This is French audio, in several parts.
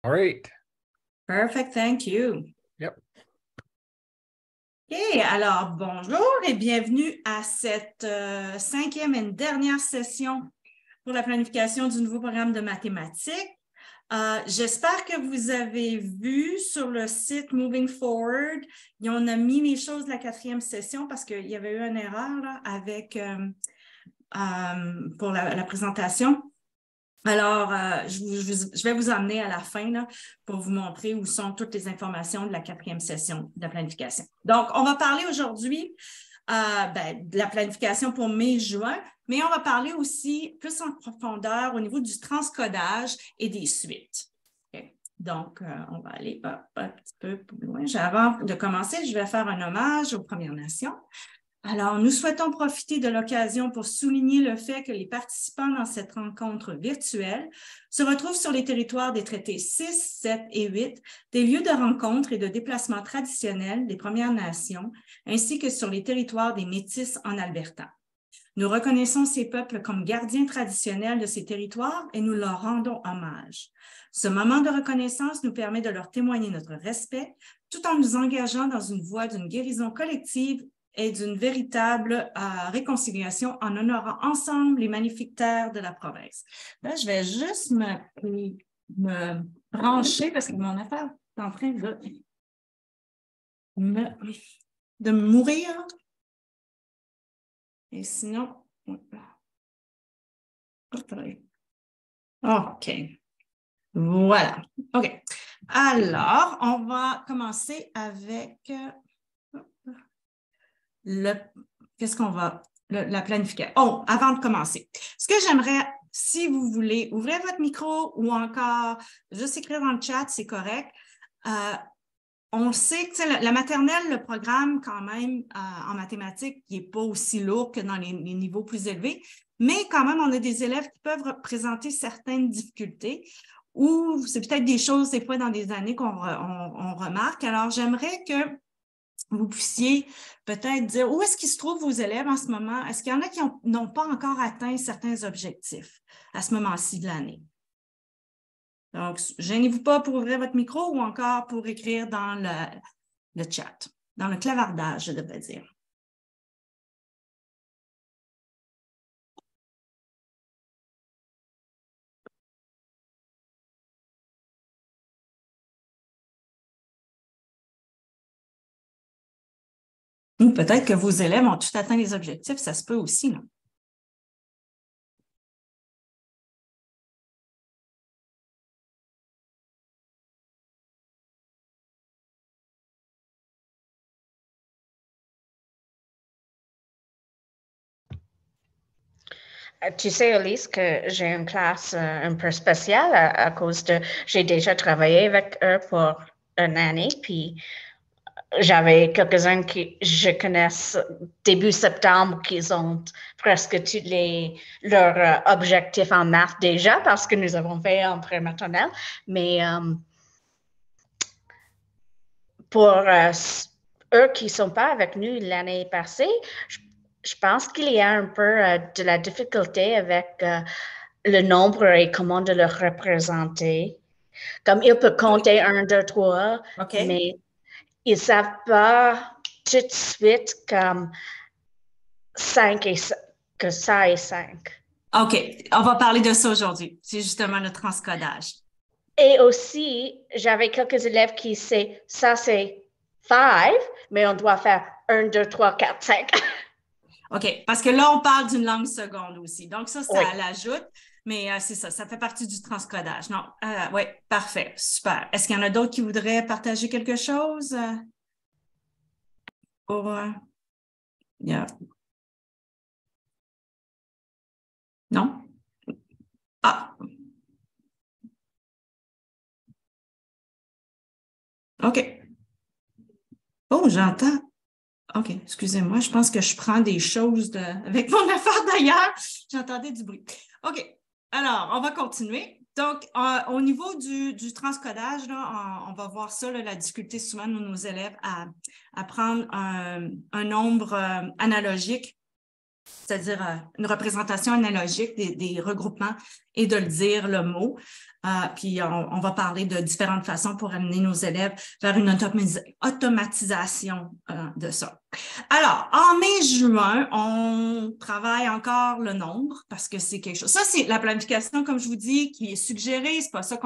All right. Perfect, thank you. Yep. OK, alors bonjour et bienvenue à cette cinquième et dernière session pour la planification du nouveau programme de mathématiques. J'espère que vous avez vu sur le site Moving Forward, on a mis les choses de la quatrième session parce qu'il y avait eu une erreur là, avec pour la présentation. Alors, je vais vous emmener à la fin là, pour vous montrer où sont toutes les informations de la quatrième session de la planification. Donc, on va parler aujourd'hui de la planification pour mai-juin, mais on va parler aussi plus en profondeur au niveau du transcodage et des suites. Okay. Donc, on va aller un petit peu plus loin. Avant de commencer, je vais faire un hommage aux Premières Nations. Alors, nous souhaitons profiter de l'occasion pour souligner le fait que les participants dans cette rencontre virtuelle se retrouvent sur les territoires des traités 6, 7 et 8, des lieux de rencontre et de déplacement traditionnels des Premières Nations, ainsi que sur les territoires des Métis en Alberta. Nous reconnaissons ces peuples comme gardiens traditionnels de ces territoires et nous leur rendons hommage. Ce moment de reconnaissance nous permet de leur témoigner notre respect, tout en nous engageant dans une voie d'une guérison collective et d'une véritable réconciliation en honorant ensemble les magnifiques terres de la province. Là, je vais juste me brancher parce que mon affaire est en train de mourir. Et sinon, OK. Voilà. OK. Alors, on va commencer avec qu'est-ce qu'on va, la planification. Oh, avant de commencer, ce que j'aimerais, si vous voulez, ouvrez votre micro ou encore juste écrire dans le chat, c'est correct. On sait que la maternelle, le programme quand même en mathématiques, il n'est pas aussi lourd que dans les niveaux plus élevés, mais quand même, on a des élèves qui peuvent présenter certaines difficultés ou c'est peut-être des choses des fois dans des années qu'on remarque. Alors, j'aimerais que vous puissiez peut-être dire où est-ce qu'ils se trouvent vos élèves en ce moment? Est-ce qu'il y en a qui n'ont pas encore atteint certains objectifs à ce moment-ci de l'année? Donc, gênez-vous pas pour ouvrir votre micro ou encore pour écrire dans le chat, dans le clavardage, je devrais dire. Ou peut-être que vos élèves ont tout atteint les objectifs, ça se peut aussi, non? Tu sais, Elise, que j'ai une classe un peu spéciale à cause de... J'ai déjà travaillé avec eux pour une année, puis j'avais quelques-uns que je connais début septembre qui ont presque tous leurs objectifs en maths déjà parce que nous avons fait en pré-maternelle. Mais pour eux qui ne sont pas avec nous l'année passée, je pense qu'il y a un peu de la difficulté avec le nombre et comment de le représenter. Comme il peut compter 1, 2, 3, okay. Mais ils ne savent pas tout de suite comme 5 que ça est 5. OK, on va parler de ça aujourd'hui. C'est justement le transcodage. Et aussi, j'avais quelques élèves qui c'est ça c'est 5, mais on doit faire 1, 2, 3, 4, 5. OK, parce que là, on parle d'une langue seconde aussi. Donc, ça Oui. l'ajoute, mais c'est ça fait partie du transcodage. Non, oui, parfait, super. Est-ce qu'il y en a d'autres qui voudraient partager quelque chose? Yeah. Non? Ah! OK. Oh, j'entends. OK, excusez-moi, je pense que je prends des choses avec mon affaire d'ailleurs. J'entendais du bruit. OK, alors, on va continuer. Donc, au niveau du transcodage, là, on va voir ça, là, la difficulté souvent de nos élèves à prendre un nombre analogique c'est-à-dire une représentation analogique des regroupements et de le dire, le mot. Puis on va parler de différentes façons pour amener nos élèves vers une automatisation de ça. Alors, en mai-juin, on travaille encore le nombre parce que c'est quelque chose. Ça, c'est la planification, comme je vous dis, qui est suggérée. C'est pas ça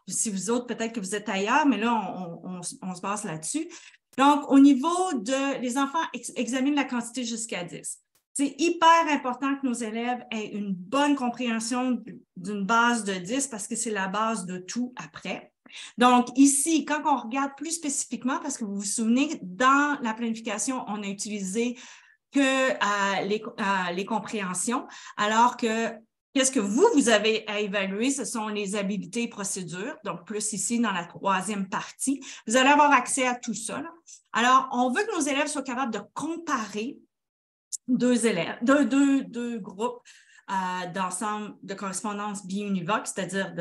si vous autres, peut-être que vous êtes ailleurs, mais là, on se base là-dessus. Donc, au niveau les enfants examinent la quantité jusqu'à 10. C'est hyper important que nos élèves aient une bonne compréhension d'une base de 10 parce que c'est la base de tout après. Donc, ici, quand on regarde plus spécifiquement, parce que vous vous souvenez, dans la planification, on a utilisé que les compréhensions, alors que qu'est-ce que vous avez à évaluer, ce sont les habiletés et procédures, donc plus ici dans la troisième partie. Vous allez avoir accès à tout ça, là. Alors, on veut que nos élèves soient capables de comparer deux groupes d'ensemble de correspondance biunivoque, c'est-à-dire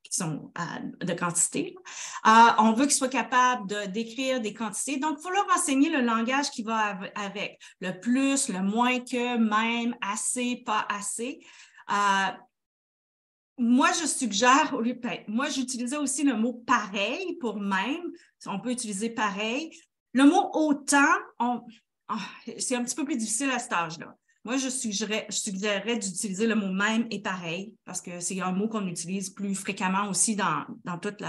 qui sont de quantité. On veut qu'ils soient capables de décrire des quantités. Donc, il faut leur enseigner le langage qui va avec le plus, le moins que, même, assez, pas assez. Moi, je suggère, moi, j'utilisais aussi le mot pareil pour même. On peut utiliser pareil. Le mot autant, c'est un petit peu plus difficile à cet âge-là. Moi, je suggérerais d'utiliser le mot même et pareil parce que c'est un mot qu'on utilise plus fréquemment aussi dans toute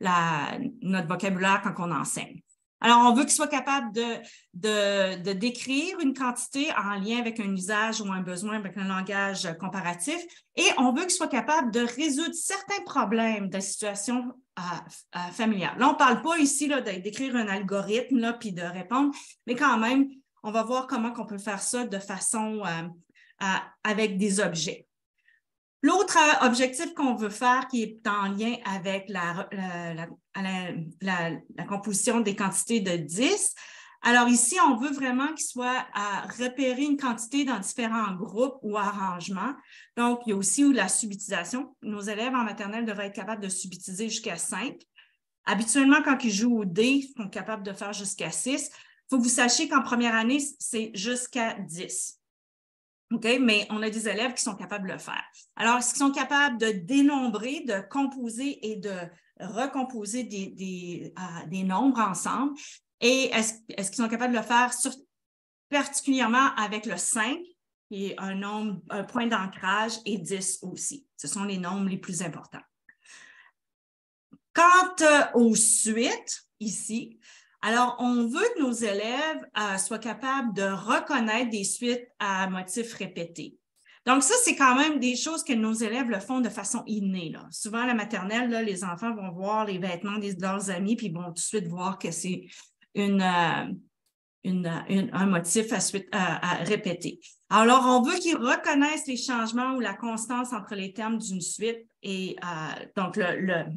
notre vocabulaire quand on enseigne. Alors, on veut qu'ils soient capables de décrire une quantité en lien avec un usage ou un besoin avec un langage comparatif et on veut qu'ils soient capables de résoudre certains problèmes de situation familiale. Là, on ne parle pas ici là, d'écrire un algorithme là, puis de répondre, mais quand même, on va voir comment on peut faire ça de façon avec des objets. L'autre objectif qu'on veut faire qui est en lien avec la composition des quantités de 10, alors ici, on veut vraiment qu'il soit à repérer une quantité dans différents groupes ou arrangements. Donc, il y a aussi la subutilisation. Nos élèves en maternelle devraient être capables de subutiliser jusqu'à 5. Habituellement, quand ils jouent au dé, ils sont capables de faire jusqu'à 6. Il faut que vous sachiez qu'en première année, c'est jusqu'à 10. OK? Mais on a des élèves qui sont capables de le faire. Alors, est-ce qu'ils sont capables de dénombrer, de composer et de recomposer des nombres ensemble? Et est-ce qu'ils sont capables de le faire particulièrement avec le 5, qui est un point d'ancrage, et 10 aussi? Ce sont les nombres les plus importants. Quant aux suites, ici, alors, on veut que nos élèves soient capables de reconnaître des suites à motifs répétés. Donc, ça, c'est quand même des choses que nos élèves le font de façon innée, là. Souvent, à la maternelle, là, les enfants vont voir les vêtements de leurs amis puis ils vont tout de suite voir que c'est un motif à répéter. Alors, on veut qu'ils reconnaissent les changements ou la constance entre les termes d'une suite et donc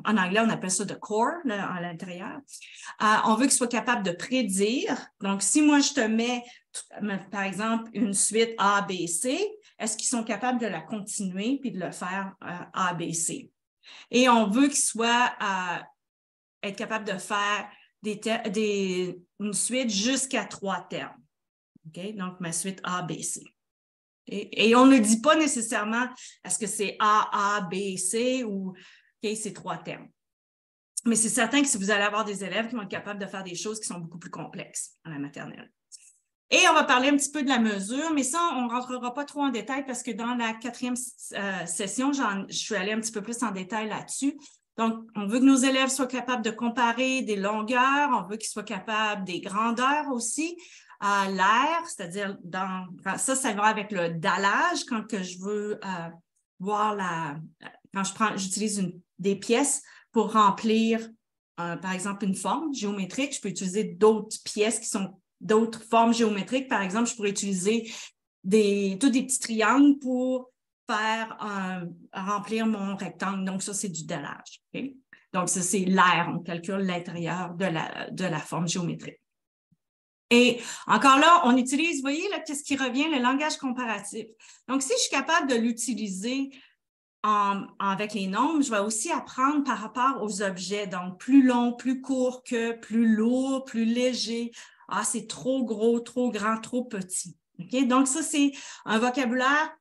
en anglais, on appelle ça « the core » à l'intérieur. On veut qu'ils soient capables de prédire. Donc, si moi, je te mets, par exemple, une suite A, B, C, est-ce qu'ils sont capables de la continuer puis de le faire A, B, C? Et on veut qu'ils soient être capables de faire une suite jusqu'à 3 termes. Okay? Donc, ma suite A, B, C. Et on ne dit pas nécessairement est-ce que c'est A, B, C ou c'est 3 termes. Mais c'est certain que si vous allez avoir des élèves qui vont être capables de faire des choses qui sont beaucoup plus complexes à la maternelle. Et on va parler un petit peu de la mesure, mais ça, on ne rentrera pas trop en détail parce que dans la 4e session, je suis allée un petit peu plus en détail là-dessus. Donc, on veut que nos élèves soient capables de comparer des longueurs, on veut qu'ils soient capables des grandeurs aussi, l'air, c'est-à-dire ça va avec le dallage quand que je veux voir quand j'utilise des pièces pour remplir, par exemple, une forme géométrique, je peux utiliser d'autres pièces qui sont d'autres formes géométriques. Par exemple, je pourrais utiliser tous des petits triangles pour remplir mon rectangle. Donc, ça, c'est du dallage. Okay? Donc, ça, c'est l'air. On calcule l'intérieur de la forme géométrique. Et encore là, on utilise, vous voyez, là, qu'est-ce qui revient? Le langage comparatif. Donc, si je suis capable de l'utiliser avec les nombres, je vais aussi apprendre par rapport aux objets. Donc, plus long, plus court que, plus lourd, plus léger. Ah, c'est trop gros, trop grand, trop petit. OK? Donc, ça, c'est un vocabulaire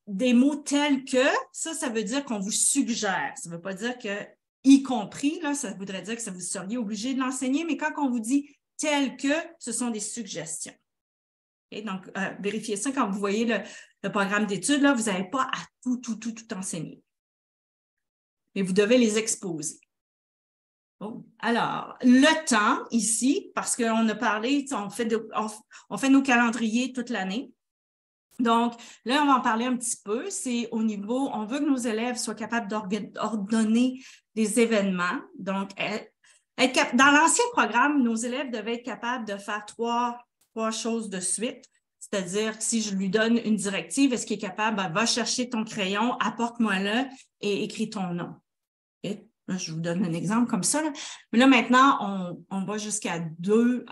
des mots tels que, ça veut dire qu'on vous suggère. Ça ne veut pas dire que, y compris, là, ça voudrait dire que vous seriez obligé de l'enseigner, mais quand on vous dit tel que, ce sont des suggestions. Okay? Donc, vérifiez ça quand vous voyez le programme d'études, là, vous n'avez pas à tout enseigner. Mais vous devez les exposer. Bon. Alors, le temps ici, parce qu'on a parlé, on fait nos calendriers toute l'année. Donc, là, on va en parler un petit peu. C'est au niveau, on veut que nos élèves soient capables d'ordonner des événements. Donc, dans l'ancien programme, nos élèves devaient être capables de faire trois choses de suite. C'est-à-dire, si je lui donne une directive, est-ce qu'il est capable, va chercher ton crayon, apporte-moi-le et écris ton nom. Okay? Là, je vous donne un exemple comme ça. Là. Mais là, maintenant, on va jusqu'à deux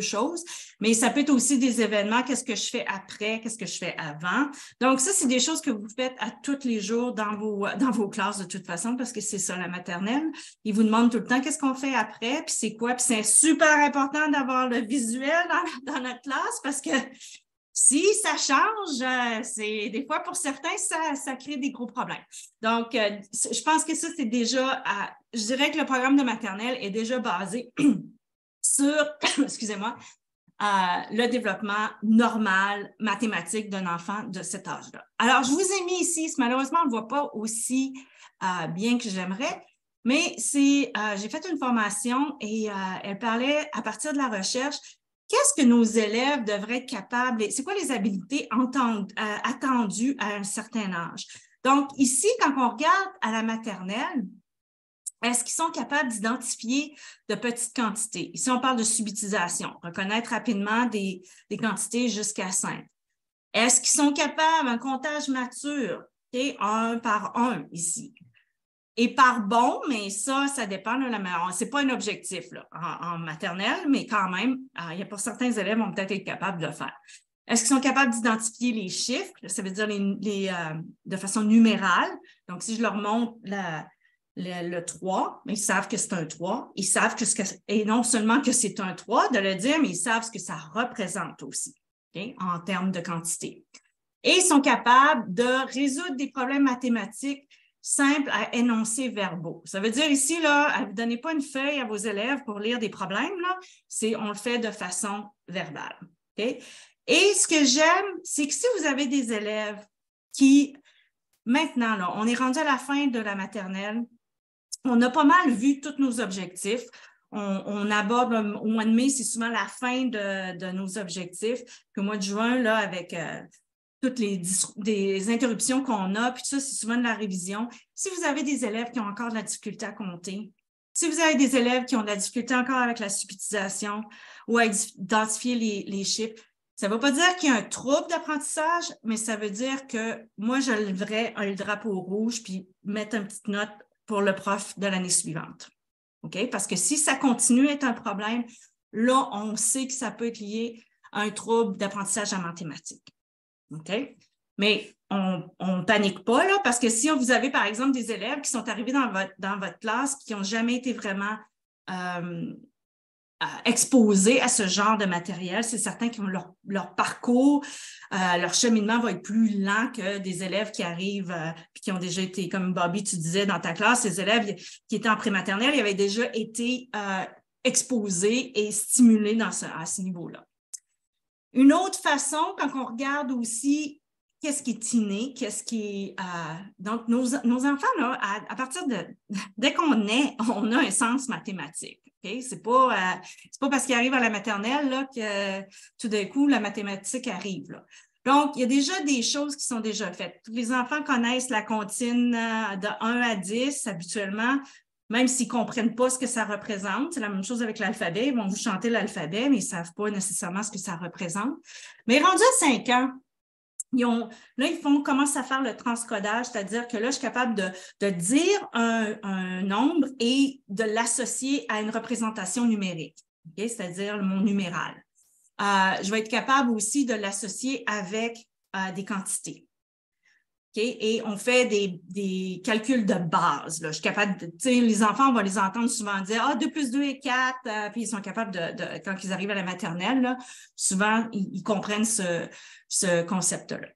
choses. Mais ça peut être aussi des événements. Qu'est-ce que je fais après? Qu'est-ce que je fais avant? Donc, ça, c'est des choses que vous faites à tous les jours dans vos classes de toute façon, parce que c'est ça, la maternelle. Ils vous demandent tout le temps qu'est-ce qu'on fait après, puis c'est quoi. Puis c'est super important d'avoir le visuel dans notre classe parce que si ça change, c'est des fois pour certains, ça crée des gros problèmes. Donc, je pense que ça, c'est déjà, je dirais que le programme de maternelle est déjà basé sur, excusez-moi, le développement normal mathématique d'un enfant de cet âge-là. Alors, je vous ai mis ici, malheureusement, on ne le voit pas aussi bien que j'aimerais, mais j'ai fait une formation et elle parlait à partir de la recherche. Qu'est-ce que nos élèves devraient être capables? C'est quoi les habiletés attendues à un certain âge? Donc, ici, quand on regarde à la maternelle, est-ce qu'ils sont capables d'identifier de petites quantités? Ici, on parle de subitisation, reconnaître rapidement des quantités jusqu'à 5. Est-ce qu'ils sont capables, un comptage mature, okay, 1 par 1 ici? Et par bon, mais ça dépend. Ce n'est pas un objectif là, en maternelle, mais quand même, il y a pour certains élèves, vont peut-être être capables de le faire. Est-ce qu'ils sont capables d'identifier les chiffres? Ça veut dire de façon numérale. Donc, si je leur montre le 3, mais ils savent que c'est un 3. Ils savent et non seulement que c'est un 3 de le dire, mais ils savent ce que ça représente aussi, okay, en termes de quantité. Et ils sont capables de résoudre des problèmes mathématiques simple à énoncer verbaux. Ça veut dire ici, là, vous ne donnez pas une feuille à vos élèves pour lire des problèmes, là, on le fait de façon verbale. Okay? Et ce que j'aime, c'est que si vous avez des élèves qui, maintenant, là, on est rendu à la fin de la maternelle, on a pas mal vu tous nos objectifs. On aborde au mois de mai, c'est souvent la fin de nos objectifs. Puis au mois de juin, là, avec toutes les interruptions qu'on a, puis tout ça, c'est souvent de la révision. Si vous avez des élèves qui ont encore de la difficulté à compter, si vous avez des élèves qui ont de la difficulté encore avec la subitisation ou à identifier les chiffres, ça ne veut pas dire qu'il y a un trouble d'apprentissage, mais ça veut dire que moi, je lèverais un drapeau rouge puis mettre une petite note pour le prof de l'année suivante. OK? Parce que si ça continue à être un problème, là, on sait que ça peut être lié à un trouble d'apprentissage en mathématiques. OK? Mais on ne panique pas, là, parce que si vous avez, par exemple, des élèves qui sont arrivés dans votre classe qui n'ont jamais été vraiment exposés à ce genre de matériel, c'est certain que leur parcours, leur cheminement va être plus lent que des élèves qui arrivent et qui ont déjà été, comme Bobby, tu disais dans ta classe, les élèves qui étaient en prématernelle, ils avaient déjà été exposés et stimulés à ce niveau-là. Une autre façon, quand on regarde aussi qu'est-ce qui est inné, qu'est-ce qui est... donc, nos enfants, là, à partir dès qu'on naît, on a un sens mathématique. Okay? C'est pas parce qu'ils arrivent à la maternelle là, que tout d'un coup, la mathématique arrive. Là. Donc, il y a déjà des choses qui sont déjà faites. Tous les enfants connaissent la comptine de 1 à 10 habituellement. Même s'ils ne comprennent pas ce que ça représente. C'est la même chose avec l'alphabet. Ils vont vous chanter l'alphabet, mais ils ne savent pas nécessairement ce que ça représente. Mais rendus à 5 ans, ils commencent à faire le transcodage, c'est-à-dire que là, je suis capable de dire un nombre et de l'associer à une représentation numérique, okay? C'est-à-dire mon numéral. Je vais être capable aussi de l'associer avec des quantités. Et on fait des calculs de base. Là. Je suis capable de, les enfants, on va les entendre souvent dire, 2 plus 2 est 4, puis ils sont capables quand ils arrivent à la maternelle, là, souvent, ils comprennent ce concept-là.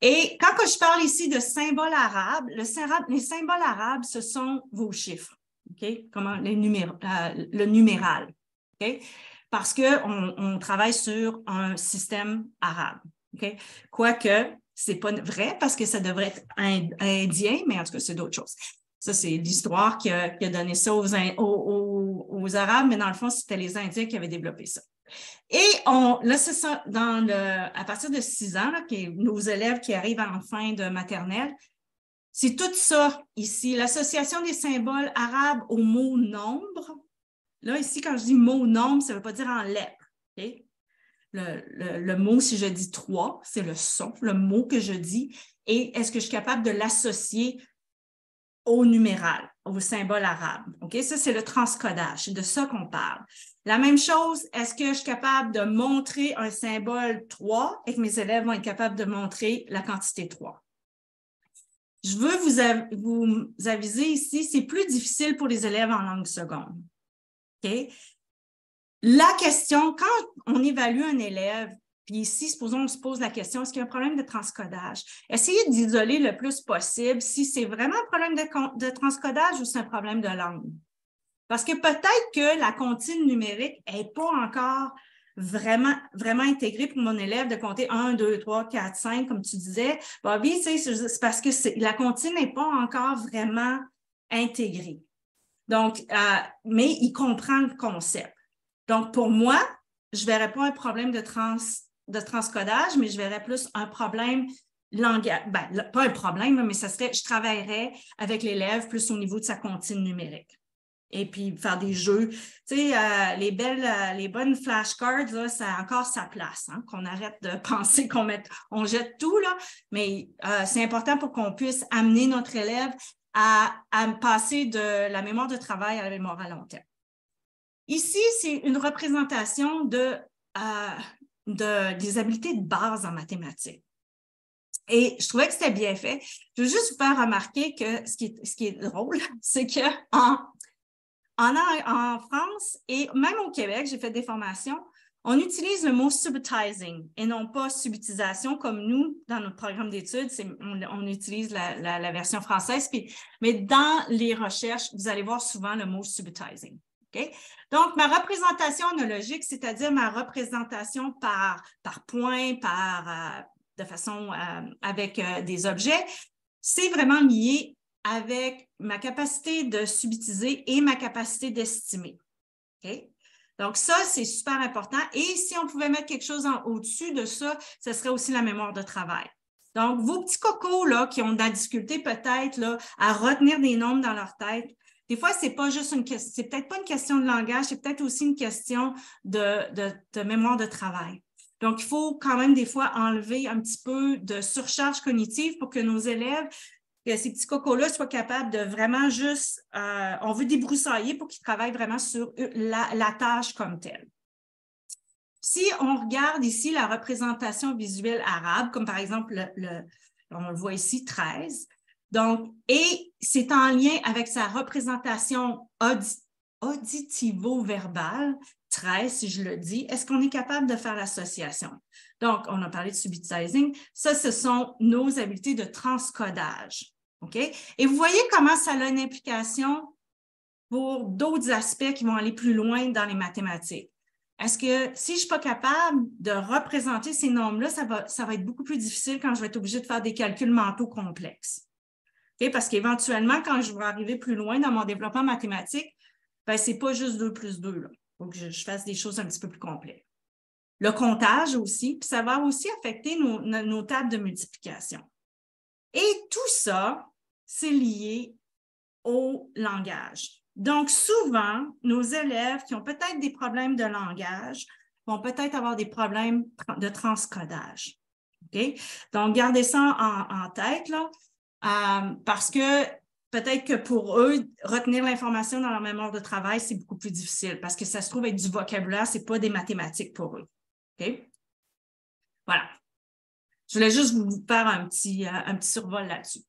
Et quand je parle ici de symboles arabes, les symboles arabes, ce sont vos chiffres, comment le numéral, parce qu'on travaille sur un système arabe. Quoique, ce n'est pas vrai parce que ça devrait être indien, mais en tout cas, c'est d'autres choses. Ça, c'est l'histoire qui a donné ça aux Arabes, mais dans le fond, c'était les Indiens qui avaient développé ça. Et là, c'est ça, à partir de 6 ans, là, nos élèves qui arrivent en fin de maternelle, c'est tout ça ici, l'association des symboles arabes au mot nombre. Là, ici, quand je dis mot nombre, ça ne veut pas dire en lettres. Le mot, si je dis 3, c'est le son, le mot que je dis. Et est-ce que je suis capable de l'associer au numéral, au symbole arabe? Ça, c'est le transcodage. C'est de ça qu'on parle. La même chose, est-ce que je suis capable de montrer un symbole 3 et que mes élèves vont être capables de montrer la quantité 3? Je veux vous aviser ici, c'est plus difficile pour les élèves en langue seconde. La question, quand on évalue un élève, puis ici, supposons on se pose la question, est-ce qu'il y a un problème de transcodage? Essayez d'isoler le plus possible si c'est vraiment un problème de transcodage ou c'est un problème de langue. Parce que peut-être que la comptine numérique n'est pas encore vraiment intégrée pour mon élève de compter 1, 2, 3, 4, 5, comme tu disais. Bobby, c'est parce que la comptine n'est pas encore vraiment intégrée. Donc, mais il comprend le concept. Donc, pour moi, je ne verrais pas un problème de transcodage, mais je verrais plus un problème langage. Pas un problème, mais je travaillerais avec l'élève plus au niveau de sa comptine numérique. Et puis, faire des jeux. Tu sais, les bonnes flashcards, là, ça a encore sa place, qu'on arrête de penser on jette tout, là. Mais c'est important pour qu'on puisse amener notre élève à passer de la mémoire de travail à la mémoire à long terme. Ici, c'est une représentation des habiletés de base en mathématiques. Et je trouvais que c'était bien fait. Je veux juste vous faire remarquer que ce qui est drôle, c'est qu'en France et même au Québec, j'ai fait des formations, on utilise le mot subitizing et non pas subitisation comme nous, dans notre programme d'études, on utilise la version française. Mais dans les recherches, vous allez voir souvent le mot subitizing. Donc, ma représentation analogique, c'est-à-dire ma représentation par point, de façon avec des objets, c'est vraiment lié avec ma capacité de subitiser et ma capacité d'estimer. Donc, ça, c'est super important. Et si on pouvait mettre quelque chose au-dessus de ça, ce serait aussi la mémoire de travail. Donc, vos petits cocos là, qui ont de la difficulté peut-être là, à retenir des nombres dans leur tête, des fois, c'est peut-être pas une question de langage, c'est peut-être aussi une question de mémoire de travail. Donc, il faut quand même des fois enlever un petit peu de surcharge cognitive pour que nos élèves, que ces petits cocos-là soient capables de vraiment juste, on veut débroussailler pour qu'ils travaillent vraiment sur la tâche comme telle. Si on regarde ici la représentation visuelle arabe, comme par exemple, on le voit ici, 13, donc, et c'est en lien avec sa représentation auditivo-verbale, 13, si je le dis, est-ce qu'on est capable de faire l'association? Donc, on a parlé de subitizing. Ça, ce sont nos habiletés de transcodage. Et vous voyez comment ça a une implication pour d'autres aspects qui vont aller plus loin dans les mathématiques. Est-ce que si je ne suis pas capable de représenter ces nombres-là, ça va être beaucoup plus difficile quand je vais être obligée de faire des calculs mentaux complexes. Parce qu'éventuellement, quand je vais arriver plus loin dans mon développement mathématique, ce n'est pas juste 2 plus 2. Il faut que je fasse des choses un petit peu plus complexes. Le comptage aussi, puis ça va aussi affecter nos tables de multiplication. Et tout ça, c'est lié au langage. Donc, souvent, nos élèves qui ont peut-être des problèmes de langage vont peut-être avoir des problèmes de transcodage. Donc, gardez ça en tête, là. Parce que peut-être que pour eux, retenir l'information dans leur mémoire de travail, c'est beaucoup plus difficile parce que ça se trouve être du vocabulaire, ce n'est pas des mathématiques pour eux. Voilà. Je voulais juste vous faire un petit survol là-dessus.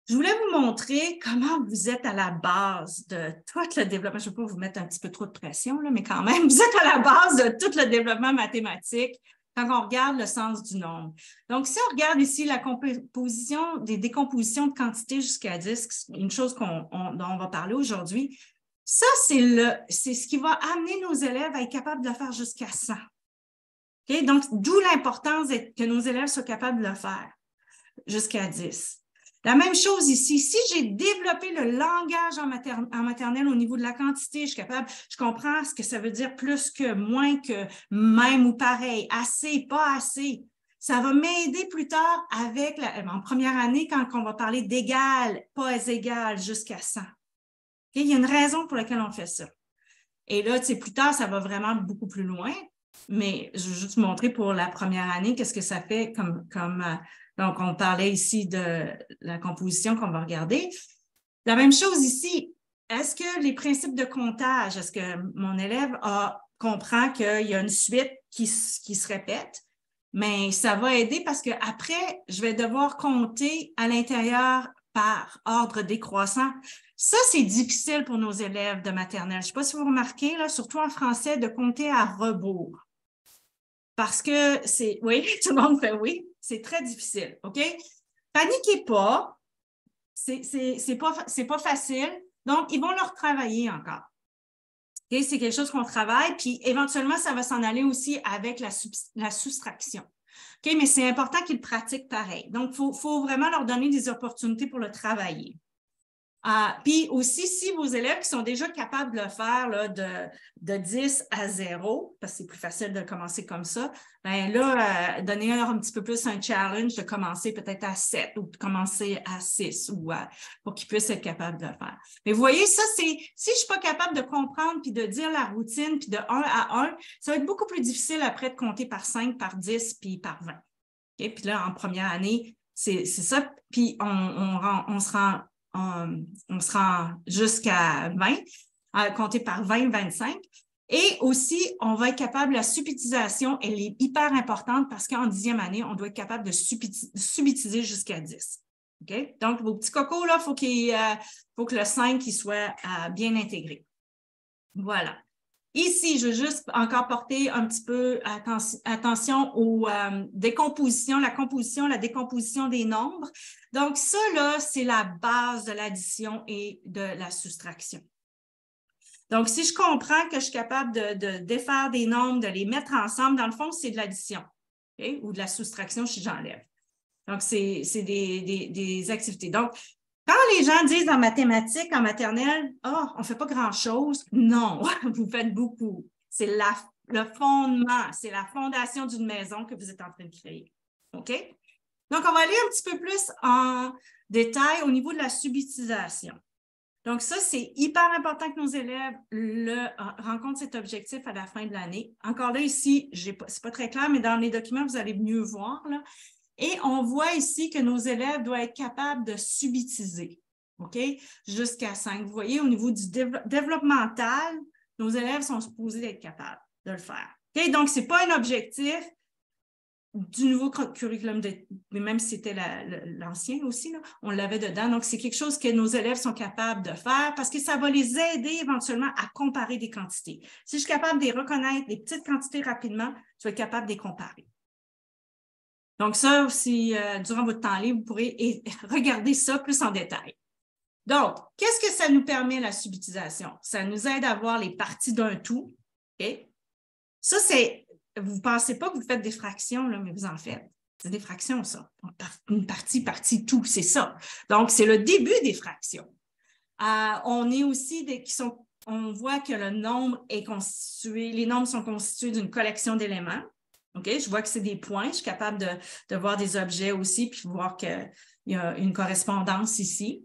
Je voulais vous montrer comment vous êtes à la base de tout le développement. Je ne vais pas vous mettre un petit peu trop de pression, là, mais quand même, vous êtes à la base de tout le développement mathématique quand on regarde le sens du nombre. Donc, si on regarde ici la composition, des décompositions de quantités jusqu'à 10, une chose dont on va parler aujourd'hui, ça, c'est ce qui va amener nos élèves à être capables de le faire jusqu'à 100. Okay? Donc, d'où l'importance que nos élèves soient capables de le faire jusqu'à 10. La même chose ici. Si j'ai développé le langage en maternelle au niveau de la quantité, je comprends ce que ça veut dire plus que, moins que, même ou pareil, assez, pas assez. Ça va m'aider plus tard en première année quand on va parler d'égal, pas égal, jusqu'à 100. Okay? Il y a une raison pour laquelle on fait ça. Et là, plus tard, ça va vraiment beaucoup plus loin. Mais je veux juste vous montrer pour la première année qu'est-ce que ça fait donc, on parlait ici de la composition qu'on va regarder. La même chose ici. Est-ce que les principes de comptage, est-ce que mon élève comprend qu'il y a une suite qui se répète? Mais ça va aider parce qu'après, je vais devoir compter à l'intérieur par ordre décroissant. Ça, c'est difficile pour nos élèves de maternelle. Je ne sais pas si vous remarquez, là, surtout en français, de compter à rebours. Parce que oui, tout le monde fait oui, c'est très difficile, OK? Paniquez pas, c'est pas facile, donc ils vont le retravailler encore. Okay? C'est quelque chose qu'on travaille, puis éventuellement, ça va s'en aller aussi avec la soustraction. OK? Mais c'est important qu'ils pratiquent pareil. Donc, il faut vraiment leur donner des opportunités pour le travailler. Puis aussi, si vos élèves qui sont déjà capables de le faire là, de 10 à 0, parce que c'est plus facile de commencer comme ça, bien là, donnez-leur un petit peu plus un challenge de commencer peut-être à 7 ou de commencer à 6 pour qu'ils puissent être capables de le faire. Mais vous voyez, ça, si je ne suis pas capable de comprendre puis de dire la routine puis de 1 à 1, ça va être beaucoup plus difficile après de compter par 5, par 10 puis par 20. Okay? Puis là, en première année, c'est ça. Puis on se rend jusqu'à 20, compter par 20, 25. Et aussi, on va être capable, la subtilisation, elle est hyper importante parce qu'en 10e année, on doit être capable de subtiliser jusqu'à 10. Okay? Donc, vos petits cocos, là, faut que le 5 il soit bien intégré. Voilà. Ici, je veux juste encore porter un petit peu attention aux décompositions, la décomposition des nombres. Donc, ça, là, c'est la base de l'addition et de la soustraction. Donc, si je comprends que je suis capable de défaire des nombres, de les mettre ensemble, dans le fond, c'est de l'addition, okay? Ou de la soustraction si j'enlève. Donc, c'est des activités. Donc, quand les gens disent en mathématiques, en maternelle, « Ah, on ne fait pas grand-chose », non, vous faites beaucoup. C'est le fondement, c'est la fondation d'une maison que vous êtes en train de créer. OK? Donc, on va aller un petit peu plus en détail au niveau de la subutilisation. Donc, ça, c'est hyper important que nos élèves rencontrent cet objectif à la fin de l'année. Encore là, ici, ce n'est pas très clair, mais dans les documents, vous allez mieux voir, là. Et on voit ici que nos élèves doivent être capables de subtiliser, OK, jusqu'à 5. Vous voyez, au niveau du développemental, nos élèves sont supposés être capables de le faire. OK, donc, ce n'est pas un objectif du nouveau curriculum, mais même si c'était l'ancien aussi, là, on l'avait dedans. Donc, c'est quelque chose que nos élèves sont capables de faire parce que ça va les aider éventuellement à comparer des quantités. Si je suis capable de les reconnaître, des petites quantités rapidement, je vais être capable de les comparer. Donc, ça, si durant votre temps libre, vous pourrez regarder ça plus en détail. Donc, qu'est-ce que ça nous permet, la subtilisation? Ça nous aide à voir les parties d'un tout. Okay? Ça, vous ne pensez pas que vous faites des fractions, là, mais vous en faites. C'est des fractions, ça. Une partie, tout, c'est ça. Donc, c'est le début des fractions. On est aussi on voit que le nombre est constitué, les nombres sont constitués d'une collection d'éléments. Okay? Je vois que c'est des points. Je suis capable de voir des objets aussi, puis voir qu'il y a une correspondance ici.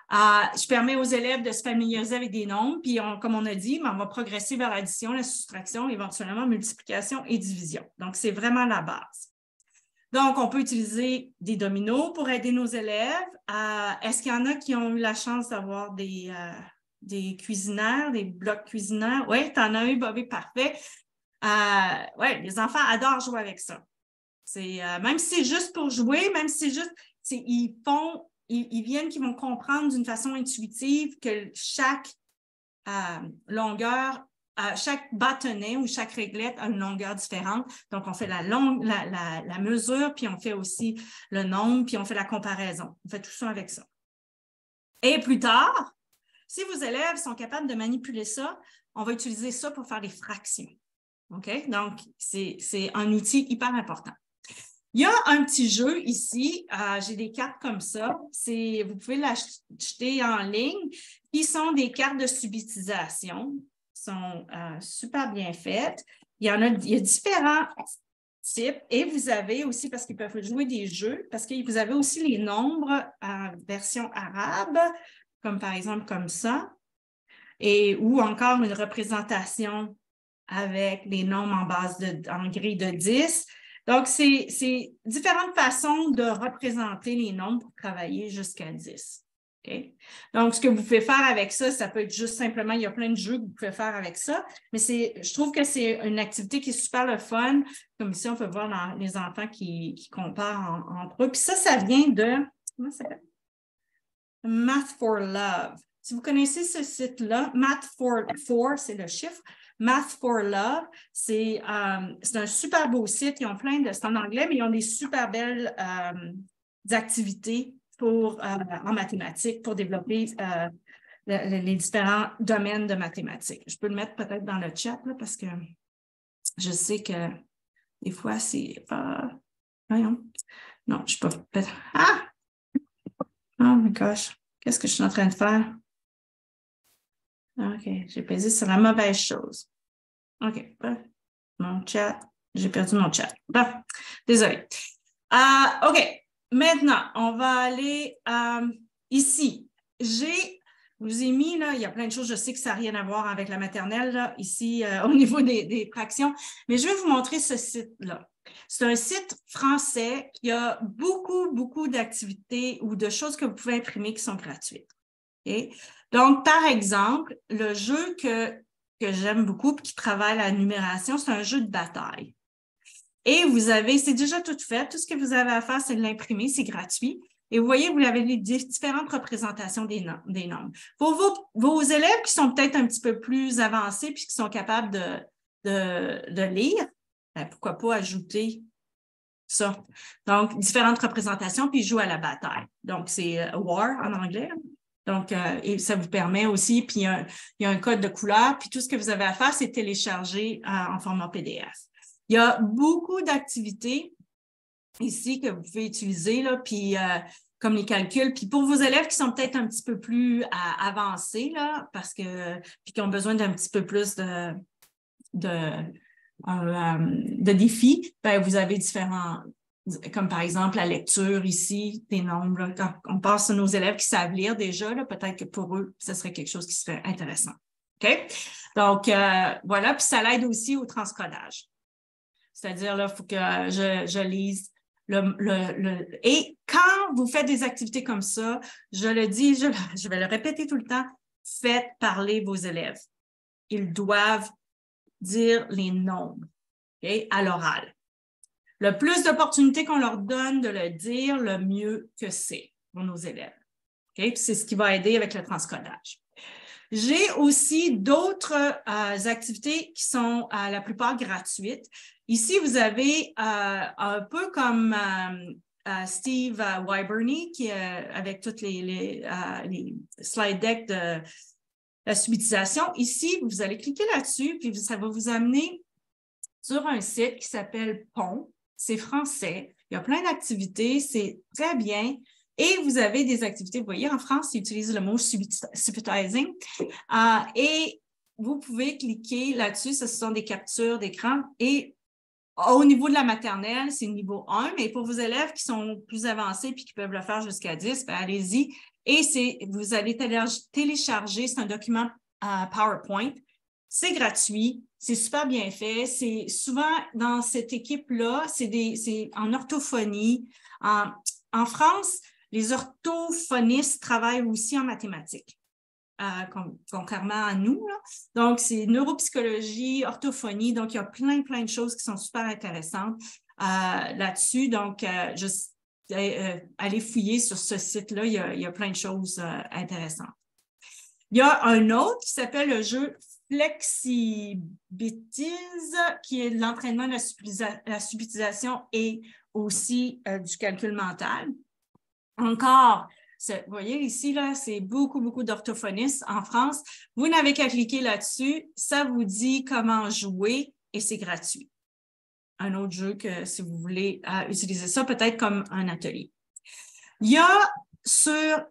Je permets aux élèves de se familiariser avec des nombres, puis comme on a dit, on va progresser vers l'addition, la soustraction, éventuellement multiplication et division. Donc, c'est vraiment la base. Donc, on peut utiliser des dominos pour aider nos élèves. Est-ce qu'il y en a qui ont eu la chance d'avoir des cuisinaires, des blocs cuisinaires? Oui, tu en as eu, Bobby, parfait. Oui, les enfants adorent jouer avec ça. Même si c'est juste pour jouer, même si c'est juste, ils viennent, qu'ils vont comprendre d'une façon intuitive que chaque longueur, chaque bâtonnet ou chaque réglette a une longueur différente. Donc, on fait la mesure, puis on fait aussi le nombre, puis on fait la comparaison. On fait tout ça avec ça. Et plus tard, si vos élèves sont capables de manipuler ça, on va utiliser ça pour faire des fractions. OK? Donc, c'est un outil hyper important. Il y a un petit jeu ici. J'ai des cartes comme ça. Vous pouvez l'acheter en ligne. Qui sont des cartes de subitisation. Sont super bien faites. Il y a différents types. Et vous avez aussi, parce qu'ils peuvent jouer des jeux, parce que vous avez aussi les nombres version arabe, comme par exemple comme ça, ou encore une représentation avec les nombres en grille de 10. Donc, c'est différentes façons de représenter les nombres pour travailler jusqu'à 10. Okay? Donc, ce que vous pouvez faire avec ça, ça peut être juste simplement, il y a plein de jeux que vous pouvez faire avec ça, mais je trouve que c'est une activité qui est super le fun. Comme ici, on peut voir les enfants qui comparent entre eux. Puis ça vient de, comment ça s'appelle? Math for Love. Si vous connaissez ce site-là, Math for, c'est le chiffre. Math for Love, c'est un super beau site. Ils ont c'est en anglais, mais ils ont des super belles activités en mathématiques pour développer les différents domaines de mathématiques. Je peux le mettre peut-être dans le chat là, parce que je sais que des fois, c'est... voyons. Non, je ne peux pas... Ah! Oh my gosh, qu'est-ce que je suis en train de faire? OK, j'ai pesé sur la mauvaise chose. OK, mon chat, j'ai perdu mon chat. Bon, désolé. OK, maintenant, on va aller ici. Je vous ai mis, là, il y a plein de choses, je sais que ça n'a rien à voir avec la maternelle, là, ici, au niveau des fractions, mais je vais vous montrer ce site-là. C'est un site français qui a beaucoup, beaucoup d'activités ou de choses que vous pouvez imprimer qui sont gratuites. Okay? Donc, par exemple, le jeu que j'aime beaucoup et qui travaille la numération, c'est un jeu de bataille. Et c'est déjà tout fait. Tout ce que vous avez à faire, c'est de l'imprimer, c'est gratuit. Et vous voyez, vous avez les différentes représentations des nombres. Pour vos élèves qui sont peut-être un petit peu plus avancés puis qui sont capables de lire, pourquoi pas ajouter ça? Donc, différentes représentations, puis ils jouent à la bataille. Donc, c'est War en anglais. Donc, et ça vous permet aussi, puis il y a un code de couleur, puis tout ce que vous avez à faire, c'est télécharger en format PDF. Il y a beaucoup d'activités ici que vous pouvez utiliser, là, puis comme les calculs. Puis pour vos élèves qui sont peut-être un petit peu plus avancés, là, puis qui ont besoin d'un petit peu plus de défis, ben, vous avez différents, comme par exemple la lecture ici, des nombres. Là, quand on passe sur nos élèves qui savent lire déjà, peut-être que pour eux, ce serait quelque chose qui serait intéressant. OK? Donc, voilà, puis ça l'aide aussi au transcodage. C'est-à-dire, là, il faut que je lise et quand vous faites des activités comme ça, je le dis, je vais le répéter tout le temps, faites parler vos élèves. Ils doivent dire les nombres, okay, à l'oral. Le plus d'opportunités qu'on leur donne de le dire, le mieux que c'est pour nos élèves. Okay? C'est ce qui va aider avec le transcodage. J'ai aussi d'autres activités qui sont la plupart gratuites. Ici, vous avez un peu comme Steve Wyborny, qui avec toutes les slide decks de la subitisation. Ici, vous allez cliquer là-dessus, puis ça va vous amener sur un site qui s'appelle Pont. C'est français. Il y a plein d'activités. C'est très bien. Et vous avez des activités, vous voyez, en France, ils utilisent le mot subitizing. Et vous pouvez cliquer là-dessus. Ce sont des captures d'écran. Et au niveau de la maternelle, c'est niveau 1. Mais pour vos élèves qui sont plus avancés et qui peuvent le faire jusqu'à 10, ben allez-y. Et vous allez télécharger, c'est un document PowerPoint. C'est gratuit, c'est super bien fait. C'est souvent dans cette équipe-là, c'est en orthophonie. En France, les orthophonistes travaillent aussi en mathématiques, contrairement à nous, là. Donc, c'est neuropsychologie, orthophonie. Donc, il y a plein de choses qui sont super intéressantes. là-dessus. Donc, allez fouiller sur ce site-là. Il y a plein de choses intéressantes. Il y a un autre qui s'appelle le jeu Flexibilities, qui est de l'entraînement de la subtilisation et aussi du calcul mental. Encore, vous voyez ici, là, c'est beaucoup d'orthophonistes en France. Vous n'avez qu'à cliquer là-dessus. Ça vous dit comment jouer et c'est gratuit. Un autre jeu que si vous voulez utiliser ça, peut-être comme un atelier. Il y a sur